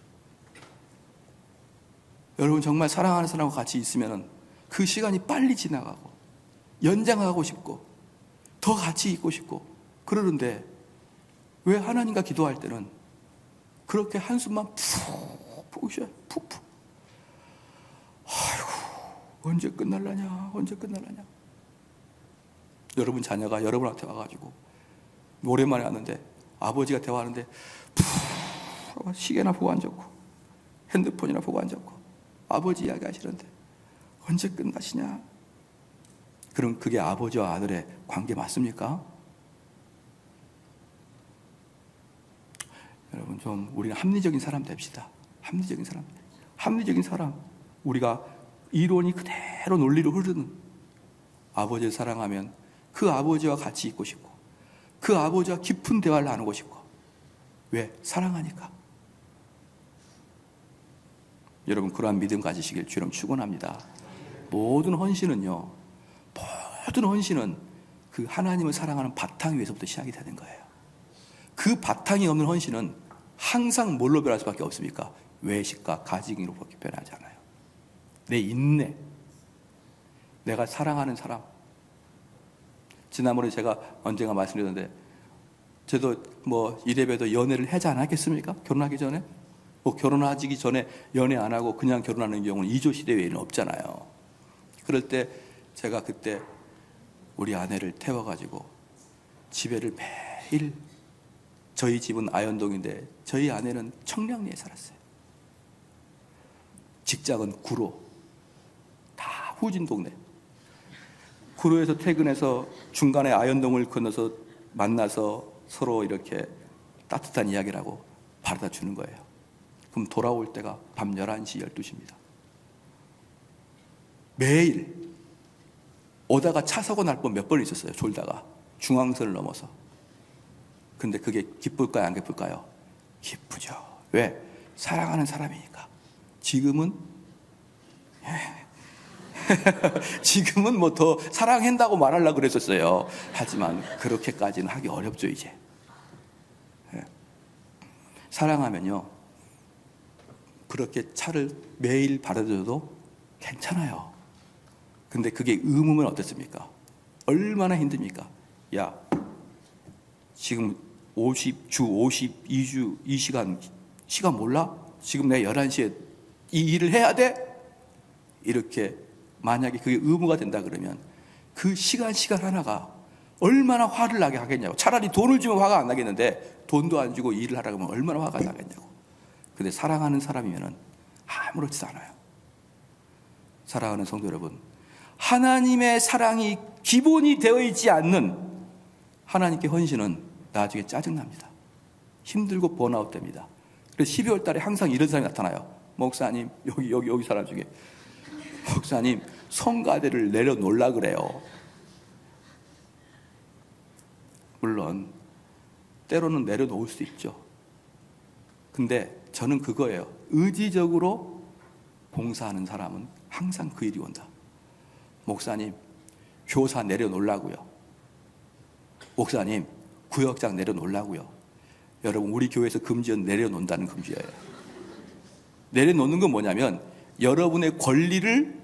여러분, 정말 사랑하는 사람과 같이 있으면 그 시간이 빨리 지나가고 연장하고 싶고 더 같이 있고 싶고 그러는데, 왜 하나님과 기도할 때는 그렇게 한숨만 푹 쉬어요. 푹푹. 아이고, 언제 끝날라냐, 언제 끝날라냐. 여러분 자녀가 여러분한테 와가지고 오랜만에 왔는데 아버지가 대화하는데 푹 시계나 보고 앉았고 핸드폰이나 보고 앉았고 아버지 이야기 하시는데 언제 끝나시냐. 그럼 그게 아버지와 아들의 관계 맞습니까? 여러분, 좀 우리는 합리적인 사람 됩시다. 합리적인 사람. 우리가 이론이 그대로 논리로 흐르는, 아버지를 사랑하면 그 아버지와 같이 있고 싶고 그 아버지와 깊은 대화를 나누고 싶고. 왜? 사랑하니까. 여러분, 그러한 믿음 가지시길 주님 축원합니다. 모든 헌신은 그 하나님을 사랑하는 바탕 위에서부터 시작이 되는 거예요. 그 바탕이 없는 헌신은 항상 뭘로 변할 수밖에 없습니까? 외식과 가증으로 변하지 않아요. 내 인내, 내가 사랑하는 사람. 지난번에 제가 언젠가 말씀드렸는데, 저도 이래봬도 연애를 하지 않았겠습니까? 결혼하기 전에? 결혼하기 전에 연애 안 하고 그냥 결혼하는 경우는 이조시대 외에는 없잖아요. 그럴 때 제가 그때 우리 아내를 태워가지고 집에를 매일, 저희 집은 아현동인데 저희 아내는 청량리에 살았어요. 직장은 구로, 다 후진 동네. 구로에서 퇴근해서 중간에 아현동을 건너서 만나서 서로 이렇게 따뜻한 이야기를 하고 바래다 주는 거예요. 그럼 돌아올 때가 밤 11시, 12시입니다. 매일 오다가 차 사고 날 뻔 몇 번 있었어요. 졸다가 중앙선을 넘어서. 근데 그게 기쁠까요, 안 기쁠까요? 기쁘죠. 왜? 사랑하는 사람이니까. 지금은 더 사랑한다고 말하려고 그랬었어요. 하지만 그렇게까지는 하기 어렵죠, 이제. 사랑하면요, 그렇게 차를 매일 바라줘도 괜찮아요. 근데 그게 의무면 어떻습니까? 얼마나 힘듭니까? 야, 지금 50주, 52주, 이 시간 몰라? 지금 내가 11시에 이 일을 해야 돼? 이렇게 만약에 그게 의무가 된다 그러면 그 시간 하나가 얼마나 화를 나게 하겠냐고. 차라리 돈을 주면 화가 안 나겠는데 돈도 안 주고 일을 하라고 하면 얼마나 화가 나겠냐고. 근데 사랑하는 사람이면 아무렇지도 않아요. 사랑하는 성도 여러분, 하나님의 사랑이 기본이 되어 있지 않는 하나님께 헌신은 나중에 짜증납니다. 힘들고 번아웃 됩니다. 그래서 12월 달에 항상 이런 사람이 나타나요. 목사님, 여기 사람 중에, 목사님, 성가대를 내려놓으려 그래요. 물론 때로는 내려놓을 수 있죠. 근데 저는 그거예요. 의지적으로 봉사하는 사람은 항상 그 일이 온다. 목사님, 교사 내려놓으려고요. 목사님, 구역장 내려놓으려고요. 여러분, 우리 교회에서 금지는 내려놓는다는 금지예요. 내려놓는 건 뭐냐면 여러분의 권리를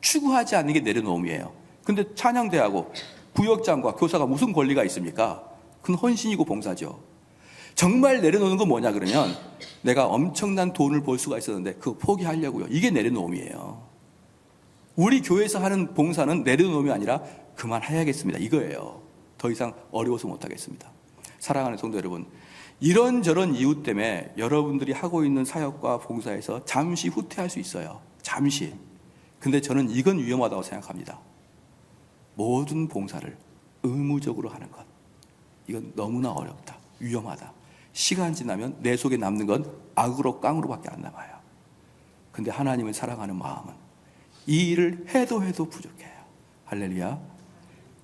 추구하지 않는 게 내려놓음이에요. 근데 찬양대하고 구역장과 교사가 무슨 권리가 있습니까? 그건 헌신이고 봉사죠. 정말 내려놓는 건 뭐냐 그러면, 내가 엄청난 돈을 벌 수가 있었는데 그거 포기하려고요. 이게 내려놓음이에요. 우리 교회에서 하는 봉사는 내려놓음이 아니라 그만해야겠습니다, 이거예요. 더 이상 어려워서 못하겠습니다. 사랑하는 성도 여러분, 이런저런 이유 때문에 여러분들이 하고 있는 사역과 봉사에서 잠시 후퇴할 수 있어요. 잠시. 근데 저는 이건 위험하다고 생각합니다. 모든 봉사를 의무적으로 하는 것, 이건 너무나 어렵다, 위험하다. 시간 지나면 내 속에 남는 건 악으로 깡으로밖에 안 남아요. 근데 하나님을 사랑하는 마음은 이 일을 해도 부족해요. 할렐루야.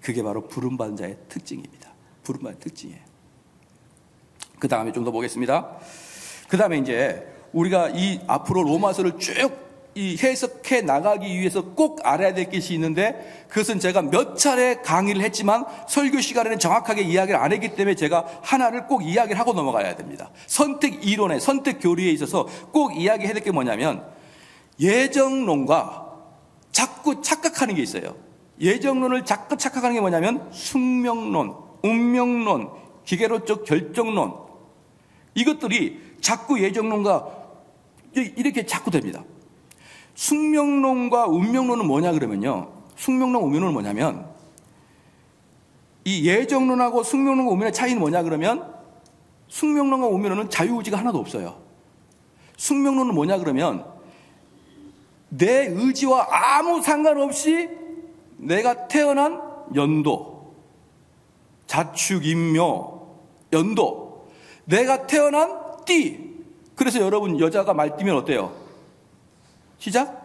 그게 바로 부름받은 자의 특징입니다. 부름받은 특징이에요. 그 다음에 좀 더 보겠습니다. 그 다음에 이제 우리가 이 앞으로 로마서를 쭉 이 해석해 나가기 위해서 꼭 알아야 될 것이 있는데, 그것은 제가 몇 차례 강의를 했지만 설교 시간에는 정확하게 이야기를 안 했기 때문에 제가 하나를 꼭 이야기를 하고 넘어가야 됩니다. 선택 이론에, 선택 교리에 있어서 꼭 이야기해야 될 게 뭐냐면, 예정론과 자꾸 착각하는 게 있어요. 예정론을 자꾸 착각하는 게 뭐냐면 숙명론, 운명론, 기계론적 결정론, 이것들이 자꾸 예정론과 이렇게 자꾸 됩니다. 숙명론과 운명론은 뭐냐 그러면요, 숙명론, 운명론은 뭐냐면, 이 예정론하고 숙명론과 운명론의 차이는 뭐냐 그러면, 숙명론과 운명론은 자유의지가 하나도 없어요. 숙명론은 뭐냐 그러면, 내 의지와 아무 상관없이 내가 태어난 연도, 자축인묘, 연도, 내가 태어난 띠. 그래서 여러분, 여자가 말띠면 어때요? 시작?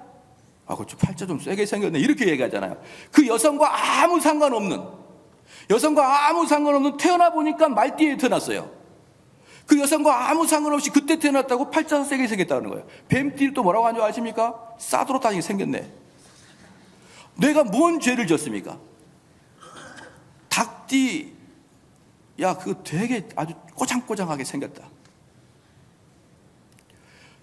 그렇죠. 팔자 좀 세게 생겼네. 이렇게 얘기하잖아요. 그 여성과 아무 상관없는 태어나 보니까 말띠에 태어났어요. 그 여성과 아무 상관없이 그때 태어났다고 팔자가 세게 생겼다는 거예요. 뱀띠를 또 뭐라고 하는 줄 아십니까? 싸도록 다니게 생겼네. 내가 뭔 죄를 졌습니까? 닭띠, 야, 그거 되게 아주 꼬장꼬장하게 생겼다.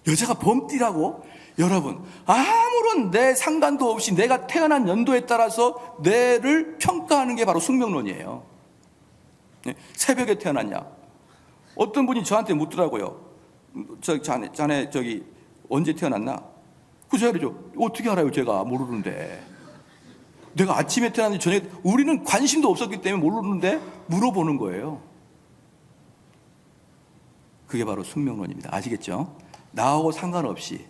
여자가 범띠라고? 여러분, 아무런 내 상관도 없이 내가 태어난 연도에 따라서 내를 평가하는 게 바로 숙명론이에요. 새벽에 태어났냐? 어떤 분이 저한테 묻더라고요. 자네 저기 언제 태어났나? 그래서 그러죠. 어떻게 알아요? 제가 모르는데. 내가 아침에 태어났는지 저녁에, 우리는 관심도 없었기 때문에 모르는데 물어보는 거예요. 그게 바로 숙명론입니다. 아시겠죠? 나하고 상관없이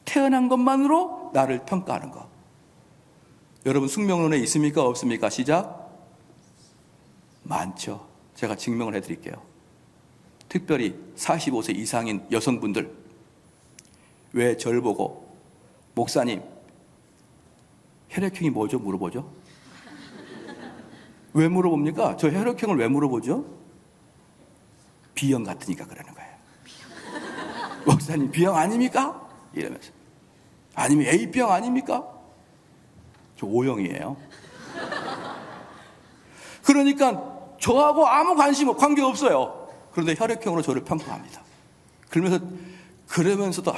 태어난 것만으로 나를 평가하는 것. 여러분, 숙명론에 있습니까? 없습니까? 시작. 많죠. 제가 증명을 해드릴게요. 특별히 45세 이상인 여성분들, 왜 저를 보고 목사님, 혈액형이 뭐죠? 물어보죠. 왜 물어봅니까? 저 혈액형을 왜 물어보죠? B형 같으니까 그러는 거예요. 목사님, B형 아닙니까? 이러면서. 아니면 A병 아닙니까? 저 O형이에요. 그러니까 저하고 아무 관계 없어요. 그런데 혈액형으로 저를 평가합니다. 그러면서도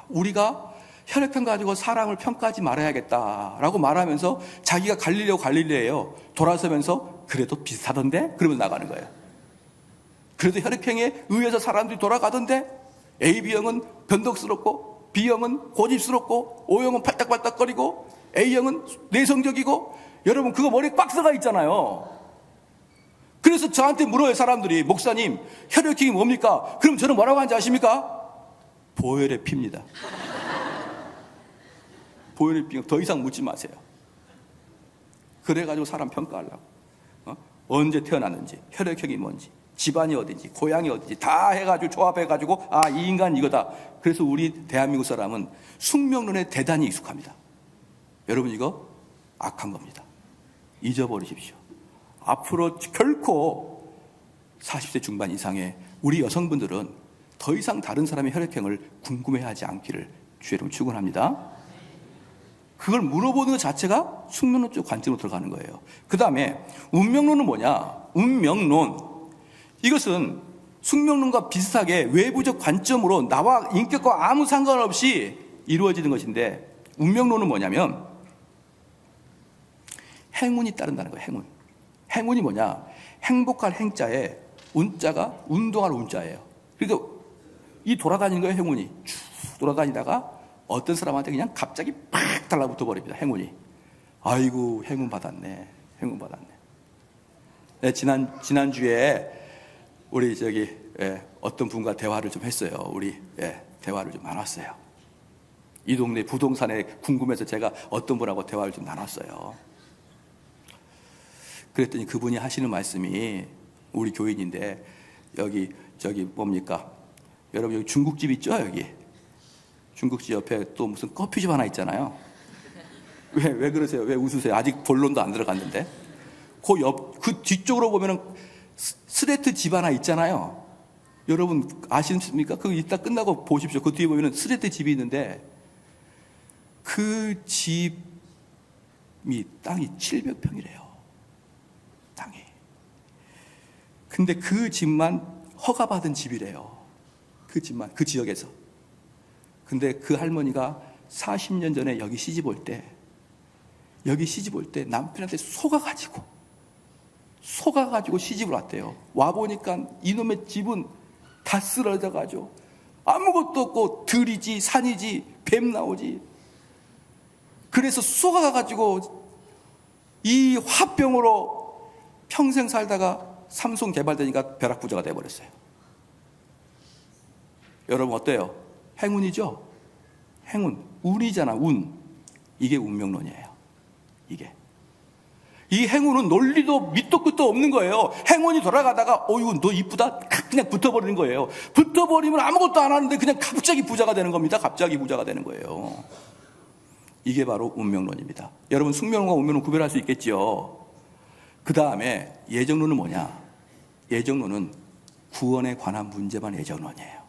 우리가 혈액형 가지고 사람을 평가하지 말아야겠다라고 말하면서 자기가 갈릴레오예요. 돌아서면서 그래도 비슷하던데? 그러면서 나가는 거예요. 그래도 혈액형에 의해서 사람들이 돌아가던데? AB형은 변덕스럽고, B형은 고집스럽고, O형은 팔딱팔딱거리고, A형은 내성적이고. 여러분, 그거 머리에 박스가 있잖아요. 그래서 저한테 물어요, 사람들이. 목사님, 혈액형이 뭡니까? 그럼 저는 뭐라고 하는지 아십니까? 보혈의 피입니다. 보혈의 피. 더 이상 묻지 마세요. 그래가지고 사람 평가하려고. 언제 태어났는지, 혈액형이 뭔지, 집안이 어딘지, 고향이 어딘지 다 해가지고 조합해가지고 이 인간 이거다. 그래서 우리 대한민국 사람은 숙명론에 대단히 익숙합니다. 여러분, 이거 악한 겁니다. 잊어버리십시오. 앞으로 결코 40세 중반 이상의 우리 여성분들은 더 이상 다른 사람의 혈액형을 궁금해하지 않기를 주의로 축원합니다. 그걸 물어보는 것 자체가 숙명론적 관점으로 들어가는 거예요. 그 다음에 운명론은 뭐냐? 운명론, 이것은 숙명론과 비슷하게 외부적 관점으로 나와 인격과 아무 상관없이 이루어지는 것인데, 운명론은 뭐냐면 행운이 따른다는 거예요. 행운이 뭐냐? 행복할 행자에 운자가 운동할 운자예요. 그러니까 이 돌아다니는 거예요. 행운이 쭉 돌아다니다가 어떤 사람한테 그냥 갑자기 팍 달라붙어 버립니다. 행운이. 아이고, 행운 받았네. 네, 지난주에 우리 어떤 분과 대화를 좀 했어요. 대화를 좀 나눴어요. 이 동네 부동산에 궁금해서 제가 어떤 분하고 대화를 좀 나눴어요. 그랬더니 그분이 하시는 말씀이, 우리 교인인데, 뭡니까? 여러분, 여기 중국집 있죠? 여기. 중국집 옆에 또 무슨 커피숍 하나 있잖아요. 왜 그러세요? 왜 웃으세요? 아직 본론도 안 들어갔는데. 그 뒤쪽으로 보면은 스레트 집 하나 있잖아요. 여러분 아십니까? 그거 이따 끝나고 보십시오. 그 뒤에 보면은 스레트 집이 있는데, 그 집이 땅이 700평이래요. 땅이. 근데 그 집만 허가받은 집이래요. 그 집만, 그 지역에서. 근데 그 할머니가 40년 전에 여기 시집 올 때 남편한테 속아가지고 시집을 왔대요. 와보니까 이놈의 집은 다 쓰러져가지고 아무것도 없고 들이지 산이지 뱀 나오지. 그래서 속아가지고 이 화병으로 평생 살다가 삼성 개발되니까 벼락부자가 돼버렸어요. 여러분 어때요? 행운이죠? 행운, 운이잖아. 운. 이게 운명론이에요. 이 행운은 논리도 밑도 끝도 없는 거예요. 행운이 돌아가다가 어이구 너 이쁘다 그냥 붙어버리는 거예요. 붙어버리면 아무것도 안 하는데 그냥 갑자기 부자가 되는 겁니다. 갑자기 부자가 되는 거예요. 이게 바로 운명론입니다. 여러분 숙명론과 운명론 구별할 수 있겠지요. 그 다음에 예정론은 뭐냐? 예정론은 구원에 관한 문제만 예정론이에요.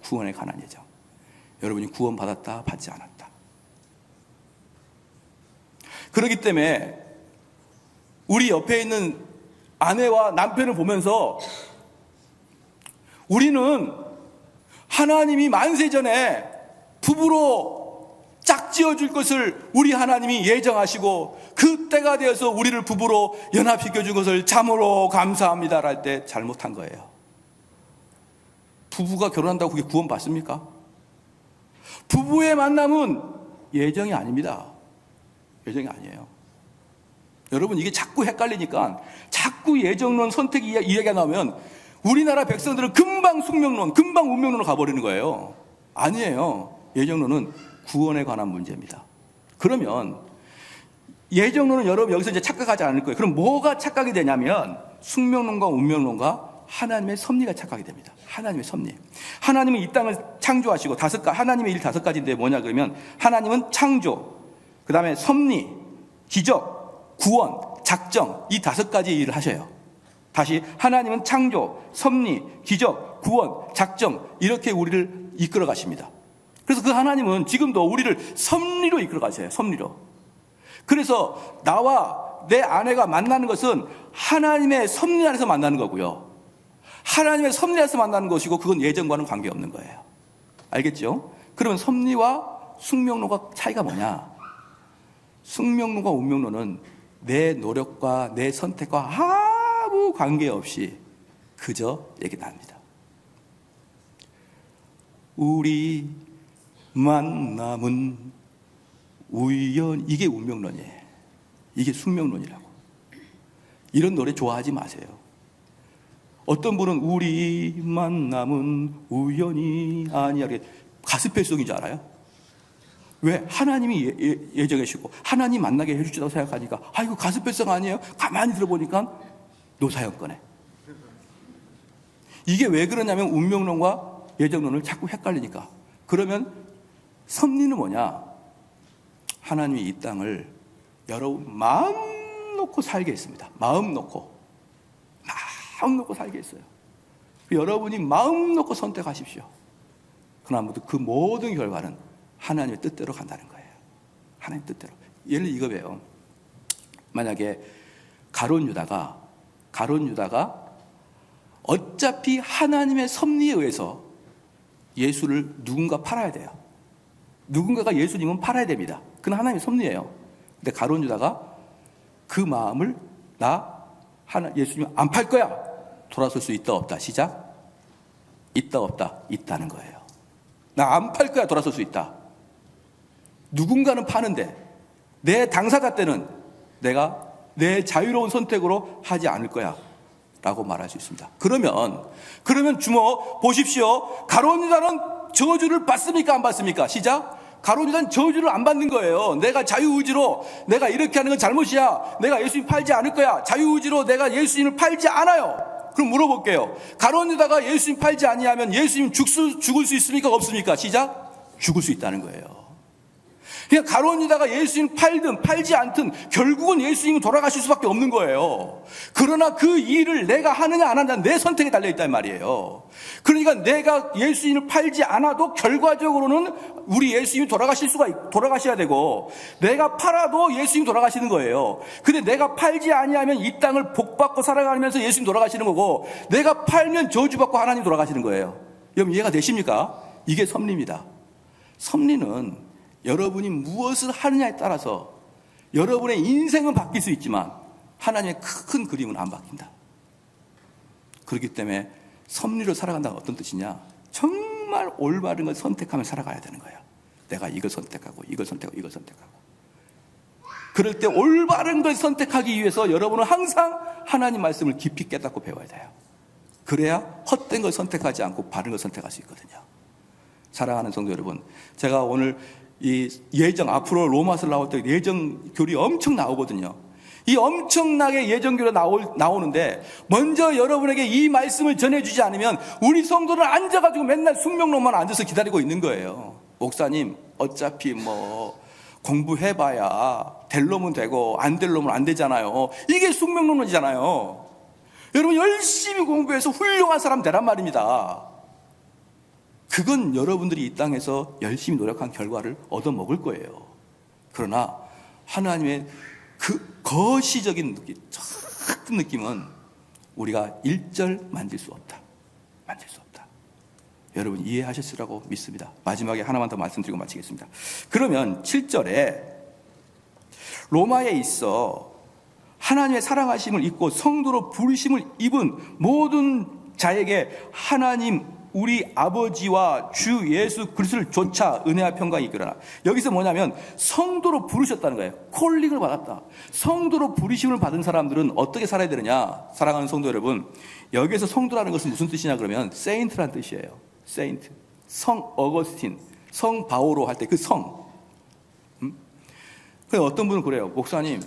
구원에 관한 예정. 여러분이 구원 받았다 받지 않았다. 그렇기 때문에 우리 옆에 있는 아내와 남편을 보면서 우리는 하나님이 만세전에 부부로 짝지어 줄 것을 우리 하나님이 예정하시고 그 때가 되어서 우리를 부부로 연합시켜 준 것을 참으로 감사합니다 할 때 잘못한 거예요. 부부가 결혼한다고 그게 구원 받습니까? 부부의 만남은 예정이 아닙니다. 예정이 아니에요. 여러분 이게 자꾸 헷갈리니까 자꾸 예정론 선택 이야기가 나오면 우리나라 백성들은 금방 숙명론, 금방 운명론으로 가버리는 거예요. 아니에요. 예정론은 구원에 관한 문제입니다. 그러면 예정론은 여러분 여기서 이제 착각하지 않을 거예요. 그럼 뭐가 착각이 되냐면 숙명론과 운명론과 하나님의 섭리가 착각이 됩니다. 하나님의 섭리. 하나님은 이 땅을 창조하시고 하나님의 일 5가지인데 뭐냐 그러면 하나님은 창조, 그 다음에 섭리, 기적, 구원, 작정 이 5가지 일을 하셔요. 다시 하나님은 창조, 섭리, 기적, 구원, 작정 이렇게 우리를 이끌어 가십니다. 그래서 그 하나님은 지금도 우리를 섭리로 이끌어 가세요. 섭리로. 그래서 나와 내 아내가 만나는 것은 하나님의 섭리 안에서 만나는 거고요. 하나님의 섭리 안에서 만나는 것이고 그건 예정과는 관계없는 거예요. 알겠죠? 그러면 섭리와 숙명론과 차이가 뭐냐? 숙명론과 운명론은 내 노력과 내 선택과 아무 관계없이 그저 얘기 나옵니다. 우리 만남은 우연, 이게 운명론이에요. 이게 숙명론이라고. 이런 노래 좋아하지 마세요. 어떤 분은 우리 만남은 우연이 아니야 가스펠송인 줄 알아요? 왜? 하나님이 예정하시고 하나님 만나게 해주시다고 생각하니까 이거 가스펠송 아니에요? 가만히 들어보니까 노사연거네. 이게 왜 그러냐면 운명론과 예정론을 자꾸 헷갈리니까. 그러면 섭리는 뭐냐? 하나님이 이 땅을 여러분 마음 놓고 살게 했습니다. 마음 놓고 살게 했어요. 여러분이 마음 놓고 선택하십시오. 그러나 그 모든 결과는 하나님의 뜻대로 간다는 거예요. 하나님 뜻대로. 예를 이거 배요. 만약에 가룟 유다가 어차피 하나님의 섭리에 의해서 예수를 누군가 팔아야 돼요. 누군가가 예수님은 팔아야 됩니다. 그건 하나님의 섭리예요. 근데 가룟 유다가 그 마음을 예수님 안 팔 거야. 돌아설 수 있다 없다. 시작. 있다 없다. 있다는 거예요. 나 안 팔 거야. 돌아설 수 있다. 누군가는 파는데 내 당사자 때는 내가 내 자유로운 선택으로 하지 않을 거야 라고 말할 수 있습니다. 그러면 주모 보십시오. 가룟 유다는 저주를 받습니까 안 받습니까? 시작. 가룟 유다는 저주를 안 받는 거예요. 내가 자유의지로 내가 이렇게 하는 건 잘못이야, 내가 예수님 팔지 않을 거야, 자유의지로 내가 예수님을 팔지 않아요. 그럼 물어볼게요. 가룟 유다가 예수님 팔지 아니하면 예수님 죽을 수 있습니까 없습니까? 시작. 죽을 수 있다는 거예요. 그냥 가룟 유다가 예수님 팔든 팔지 않든 결국은 예수님은 돌아가실 수밖에 없는 거예요. 그러나 그 일을 내가 하느냐 안 하느냐 내 선택에 달려있단 말이에요. 그러니까 내가 예수님을 팔지 않아도 결과적으로는 우리 예수님이 돌아가셔야 되고, 내가 팔아도 예수님이 돌아가시는 거예요. 근데 내가 팔지 아니하면 이 땅을 복받고 살아가면서 예수님 돌아가시는 거고, 내가 팔면 저주받고 하나님 돌아가시는 거예요. 여러분 이해가 되십니까? 이게 섭리입니다. 섭리는 여러분이 무엇을 하느냐에 따라서 여러분의 인생은 바뀔 수 있지만 하나님의 큰 그림은 안 바뀐다. 그렇기 때문에 섭리로 살아간다는 어떤 뜻이냐? 정말 올바른 걸 선택하며 살아가야 되는 거예요. 내가 이걸 선택하고 이걸 선택하고 이걸 선택하고. 그럴 때 올바른 걸 선택하기 위해서 여러분은 항상 하나님 말씀을 깊이 깨닫고 배워야 돼요. 그래야 헛된 걸 선택하지 않고 바른 걸 선택할 수 있거든요. 사랑하는 성도 여러분, 제가 오늘 이 예정, 앞으로 로마서를 나올 때 예정교리 엄청 나오거든요. 이 엄청나게 예정교리 나오는데 먼저 여러분에게 이 말씀을 전해주지 않으면 우리 성도는 앉아가지고 맨날 숙명론만 앉아서 기다리고 있는 거예요. 목사님 어차피 공부해봐야 될 놈은 되고 안 될 놈은 안 되잖아요. 이게 숙명론이잖아요. 여러분 열심히 공부해서 훌륭한 사람 되란 말입니다. 그건 여러분들이 이 땅에서 열심히 노력한 결과를 얻어먹을 거예요. 그러나 하나님의 그 거시적인 느낌, 작은 느낌은 우리가 일절 만질 수 없다. 만질 수 없다. 여러분 이해하셨으라고 믿습니다. 마지막에 하나만 더 말씀드리고 마치겠습니다. 그러면 7절에 로마에 있어 하나님의 사랑하심을 입고 성도로 부르심을 입은 모든 자에게 하나님 우리 아버지와 주 예수 그리스도를 조차 은혜와 평강이 있으나, 여기서 뭐냐면 성도로 부르셨다는 거예요. 콜링을 받았다. 성도로 부르심을 받은 사람들은 어떻게 살아야 되느냐? 사랑하는 성도 여러분, 여기에서 성도라는 것은 무슨 뜻이냐 그러면 세인트라는 뜻이에요. 세인트. 성 어거스틴, 성 바오로 할 때 그 성. 그래서 어떤 분은 그래요. 목사님,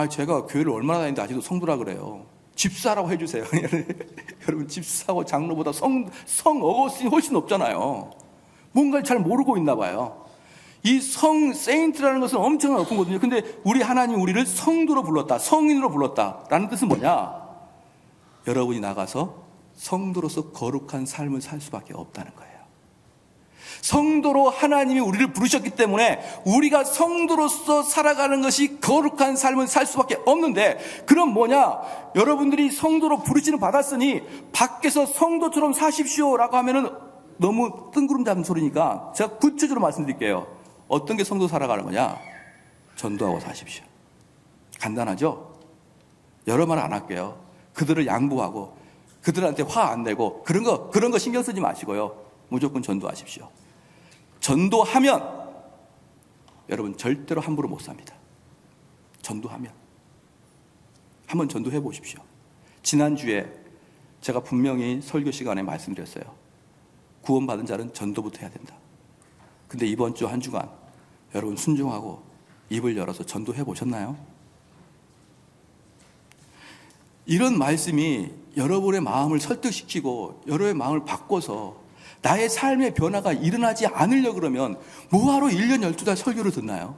제가 교회를 얼마나 다니는데 아직도 성도라 그래요. 집사라고 해주세요. 여러분 집사하고 장로보다 성 어거스틴이 훨씬 높잖아요. 뭔가를 잘 모르고 있나 봐요. 이 세인트라는 것은 엄청나게 높은 거거든요. 근데 우리 하나님 우리를 성도로 불렀다, 성인으로 불렀다라는 뜻은 뭐냐? 여러분이 나가서 성도로서 거룩한 삶을 살 수밖에 없다는 거예요. 성도로 하나님이 우리를 부르셨기 때문에 우리가 성도로서 살아가는 것이 거룩한 삶을 살 수밖에 없는데, 그럼 뭐냐? 여러분들이 성도로 부르심을 받았으니 밖에서 성도처럼 사십시오라고 하면은 너무 뜬구름 잡는 소리니까 제가 구체적으로 말씀드릴게요. 어떤 게 성도 살아가는 거냐? 전도하고 사십시오. 간단하죠? 여러 말 안 할게요. 그들을 양보하고 그들한테 화 안 내고 그런 거 신경 쓰지 마시고요. 무조건 전도하십시오. 전도하면 여러분 절대로 함부로 못 삽니다. 전도하면 한번 전도해 보십시오. 지난주에 제가 분명히 설교 시간에 말씀드렸어요. 구원받은 자는 전도부터 해야 된다. 근데 이번 주 한 주간 여러분 순종하고 입을 열어서 전도해 보셨나요? 이런 말씀이 여러분의 마음을 설득시키고 여러분의 마음을 바꿔서 나의 삶의 변화가 일어나지 않으려 그러면 뭐하러 1년 12달 설교를 듣나요?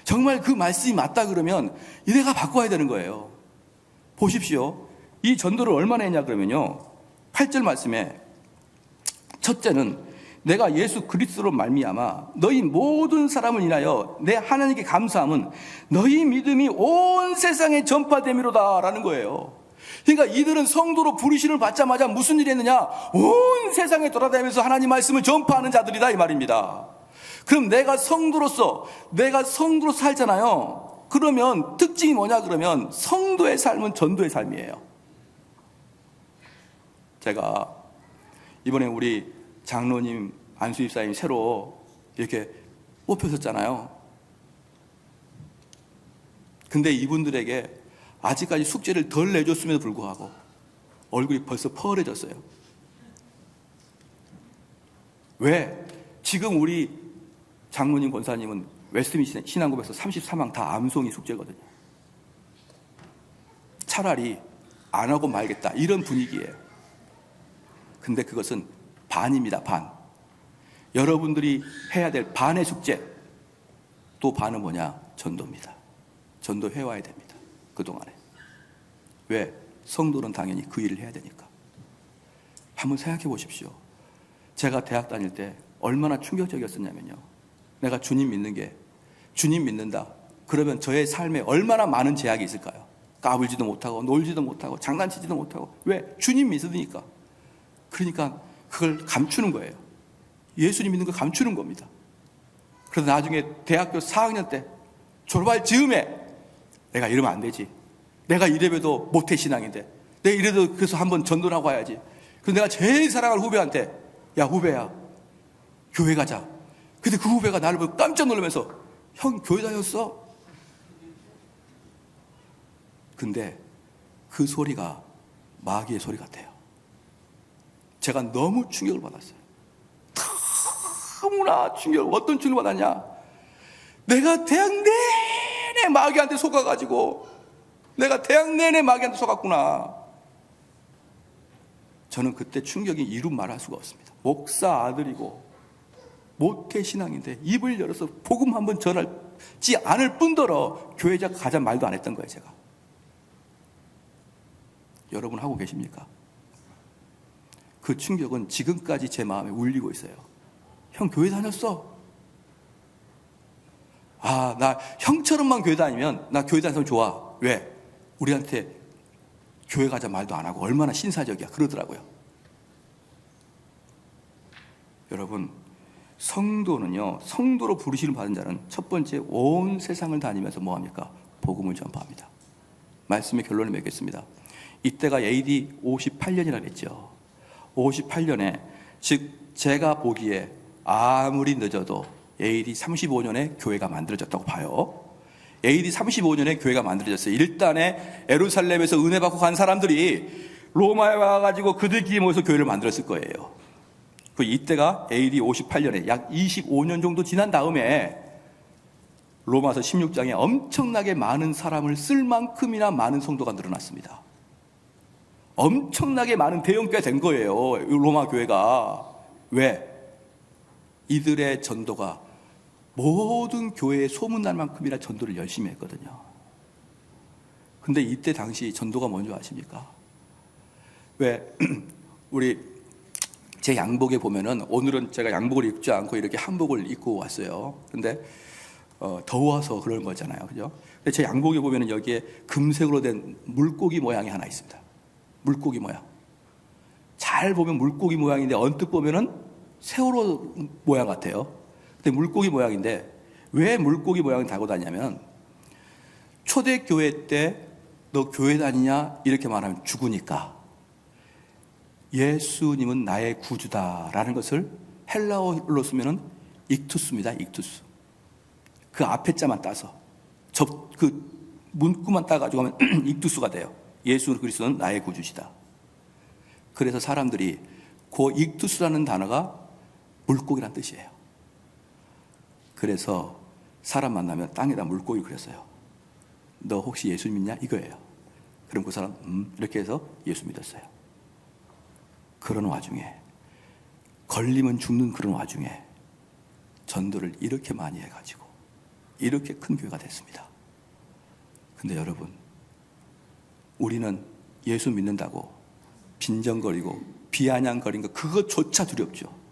정말 그 말씀이 맞다 그러면 내가 바꿔야 되는 거예요. 보십시오. 이 전도를 얼마나 했냐 그러면요, 8절 말씀에 첫째는 내가 예수 그리스도로 말미암아 너희 모든 사람을 인하여 내 하나님께 감사함은 너희 믿음이 온 세상에 전파됨이로다 라는 거예요. 그러니까 이들은 성도로 부르심을 받자마자 무슨 일이 했느냐? 온 세상에 돌아다니면서 하나님 말씀을 전파하는 자들이다 이 말입니다. 그럼 내가 성도로서 살잖아요. 그러면 특징이 뭐냐 그러면 성도의 삶은 전도의 삶이에요. 제가 이번에 우리 장로님 안수입사님이 새로 이렇게 뽑혀졌잖아요. 근데 이분들에게 아직까지 숙제를 덜 내줬음에도 불구하고 얼굴이 벌써 펄해졌어요. 왜? 지금 우리 장로님 권사님은 웨스트민스터 신앙고백서 33항 다 암송이 숙제거든요. 차라리 안 하고 말겠다 이런 분위기예요. 근데 그것은 반입니다. 반. 여러분들이 해야 될 반의 숙제, 또 반은 뭐냐? 전도입니다. 전도 해와야 됩니다. 그동안에. 왜? 성도는 당연히 그 일을 해야 되니까. 한번 생각해 보십시오. 제가 대학 다닐 때 얼마나 충격적이었었냐면요, 내가 주님 믿는 게, 주님 믿는다 그러면 저의 삶에 얼마나 많은 제약이 있을까요? 까불지도 못하고 놀지도 못하고 장난치지도 못하고. 왜? 주님 믿으니까. 그러니까 그걸 감추는 거예요. 예수님 믿는 걸 감추는 겁니다. 그래서 나중에 대학교 4학년 때 졸업할 즈음에 내가 이러면 안 되지, 내가 이래봬도 모태신앙인데 내가 이래도 그래서 한번 전도를 하고 와야지. 그래서 내가 제일 사랑하는 후배한테, 야 후배야 교회 가자. 근데 그 후배가 나를 보고 깜짝 놀라면서, 형 교회 다녔어? 근데 그 소리가 마귀의 소리 같아요. 제가 너무 충격을 받았어요. 너무나 충격. 어떤 충격을 받았냐? 내가 대학 내내 마귀한테 속아가지고, 내가 대학 내내 마귀한테 속았구나. 저는 그때 충격이 이루 말할 수가 없습니다. 목사 아들이고 모태신앙인데 입을 열어서 복음 한번 전하지 않을 뿐더러 교회자 가자 말도 안 했던 거예요. 제가. 여러분 하고 계십니까? 그 충격은 지금까지 제 마음에 울리고 있어요. 형 교회 다녔어? 아, 나 형처럼만 교회 다니면 나 교회 다니면 좋아. 왜? 우리한테 교회 가자 말도 안 하고 얼마나 신사적이야 그러더라고요. 여러분, 성도는요, 성도로 부르심을 받은 자는 첫 번째 온 세상을 다니면서 뭐합니까? 복음을 전파합니다. 말씀의 결론을 맺겠습니다. 이때가 AD 58년이라 그랬죠. 58년에, 즉 제가 보기에 아무리 늦어도 AD 35년에 교회가 만들어졌다고 봐요. AD 35년에 교회가 만들어졌어요. 일단에 예루살렘에서 은혜 받고 간 사람들이 로마에 와가지고 그들끼리 모여서 교회를 만들었을 거예요. 그 이때가 AD 58년에 약 25년 정도 지난 다음에 로마서 16장에 엄청나게 많은 사람을 쓸 만큼이나 많은 성도가 늘어났습니다. 엄청나게 많은 대형교회가 된 거예요, 로마 교회가. 왜? 이들의 전도가 모든 교회에 소문날 만큼이나 전도를 열심히 했거든요. 근데 이때 당시 전도가 뭔지 아십니까? 왜? 우리 제 양복에 보면은, 오늘은 제가 양복을 입지 않고 이렇게 한복을 입고 왔어요. 근데 더워서 그런 거잖아요, 그죠? 근데 제 양복에 보면은 여기에 금색으로 된 물고기 모양이 하나 있습니다. 물고기 모양. 잘 보면 물고기 모양인데 언뜻 보면은 세월호 모양 같아요. 근데 물고기 모양인데, 왜 물고기 모양을 달고 다니냐면, 초대교회 때 너 교회 다니냐 이렇게 말하면 죽으니까 예수님은 나의 구주다라는 것을 헬라어로 쓰면은 익투스입니다. 익투스. 그 앞에 자만 따서 그 문구만 따가지고 하면 익투스가 돼요. 예수 그리스도는 나의 구주시다. 그래서 사람들이 그 익투스라는 단어가 물고기란 뜻이에요. 그래서 사람 만나면 땅에다 물고기 그렸어요. 너 혹시 예수 믿냐? 이거예요. 그럼 그 사람 이렇게 해서 예수 믿었어요. 그런 와중에, 걸리면 죽는 그런 와중에 전도를 이렇게 많이 해가지고 이렇게 큰 교회가 됐습니다. 근데 여러분, 우리는 예수 믿는다고 빈정거리고 비아냥거리는 거 그것조차 두렵죠.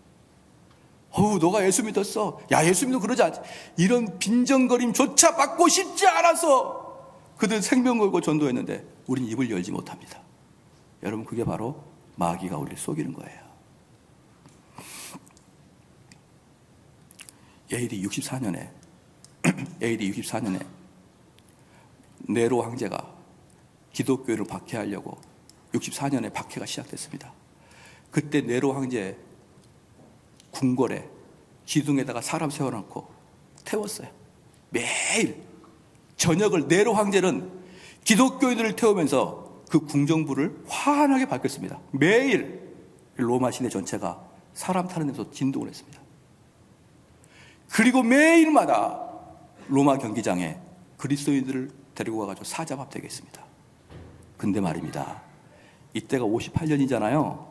너가 예수 믿었어. 야, 예수 믿어 그러지 않지. 이런 빈정거림조차 받고 싶지 않아서 그들 생명 걸고 전도했는데 우린 입을 열지 못합니다. 여러분, 그게 바로 마귀가 우리를 속이는 거예요. AD 64년에 네로 황제가 기독교를 박해하려고 64년에 박해가 시작됐습니다. 그때 네로 황제 궁궐에 기둥에다가 사람 세워놓고 태웠어요. 매일 저녁을 네로 황제는 기독교인들을 태우면서 그 궁정불을 환하게 밝혔습니다. 매일 로마 시내 전체가 사람 타는 데서 진동을 했습니다. 그리고 매일마다 로마 경기장에 그리스도인들을 데리고 가가지고 사자밥 되게 했습니다. 근데 말입니다, 이때가 58년이잖아요.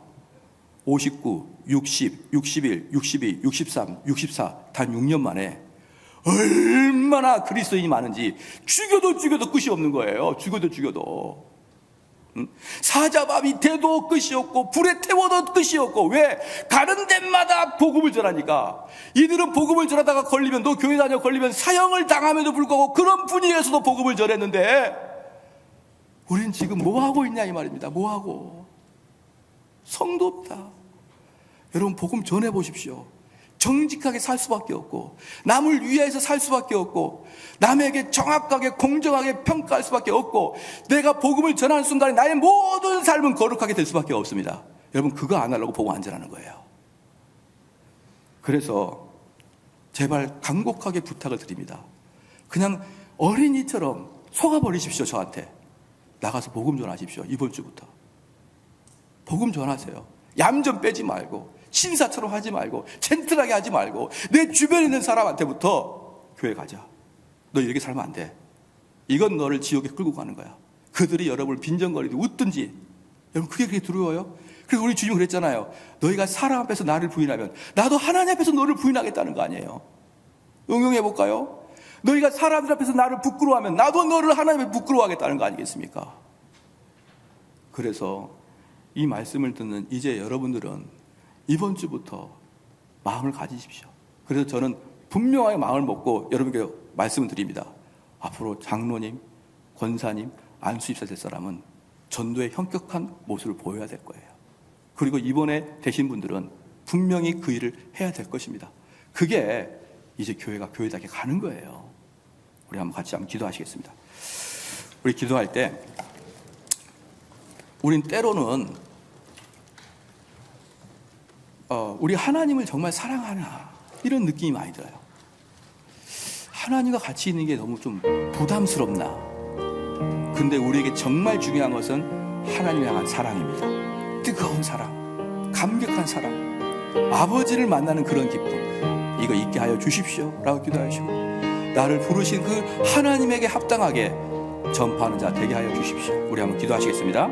59, 60, 61, 62, 63, 64, 단 6년 만에 얼마나 그리스도인이 많은지 죽여도 끝이 없는 거예요. 죽여도. 사자밥이 돼도 끝이 없고 불에 태워도 끝이 없고. 왜? 가는 데마다 복음을 전하니까. 이들은 복음을 전하다가 걸리면, 너 교회 다녀 걸리면 사형을 당함에도 불구하고 그런 분위기에서도 복음을 전했는데, 우린 지금 뭐하고 있냐 이 말입니다. 뭐하고? 성도 없다. 여러분, 복음 전해보십시오. 정직하게 살 수밖에 없고, 남을 위해서 살 수밖에 없고, 남에게 정확하게 공정하게 평가할 수밖에 없고, 내가 복음을 전하는 순간에 나의 모든 삶은 거룩하게 될 수밖에 없습니다. 여러분, 그거 안 하려고 복음 안 전하는 거예요. 그래서 제발 간곡하게 부탁을 드립니다. 그냥 어린이처럼 속아버리십시오. 저한테 나가서 복음 전하십시오. 이번 주부터 복음 전하세요. 얌 좀 빼지 말고, 신사처럼 하지 말고, 젠틀하게 하지 말고, 내 주변에 있는 사람한테부터 교회 가자, 너 이렇게 살면 안 돼, 이건 너를 지옥에 끌고 가는 거야. 그들이 여러분을 빈정거리든 웃든지, 여러분 그게 그렇게 두려워요? 그래서 우리 주님은 그랬잖아요. 너희가 사람 앞에서 나를 부인하면 나도 하나님 앞에서 너를 부인하겠다는 거 아니에요? 응용해 볼까요? 너희가 사람들 앞에서 나를 부끄러워하면 나도 너를 하나님 앞에 부끄러워하겠다는 거 아니겠습니까? 그래서 이 말씀을 듣는 이제 여러분들은 이번 주부터 마음을 가지십시오. 그래서 저는 분명하게 마음을 먹고 여러분께 말씀을 드립니다. 앞으로 장로님, 권사님, 안수집사 될 사람은 전도의 현격한 모습을 보여야 될 거예요. 그리고 이번에 되신 분들은 분명히 그 일을 해야 될 것입니다. 그게 이제 교회가 교회답게 가는 거예요. 우리 같이 한번 기도하시겠습니다. 우리 기도할 때 우린 때로는 우리 하나님을 정말 사랑하나 이런 느낌이 많이 들어요. 하나님과 같이 있는 게 너무 좀 부담스럽나. 근데 우리에게 정말 중요한 것은 하나님을 향한 사랑입니다. 뜨거운 사랑, 감격한 사랑, 아버지를 만나는 그런 기쁨, 이거 있게 하여 주십시오 라고 기도하시고, 나를 부르신 그 하나님에게 합당하게 전파하는 자 되게 하여 주십시오. 우리 한번 기도하시겠습니다.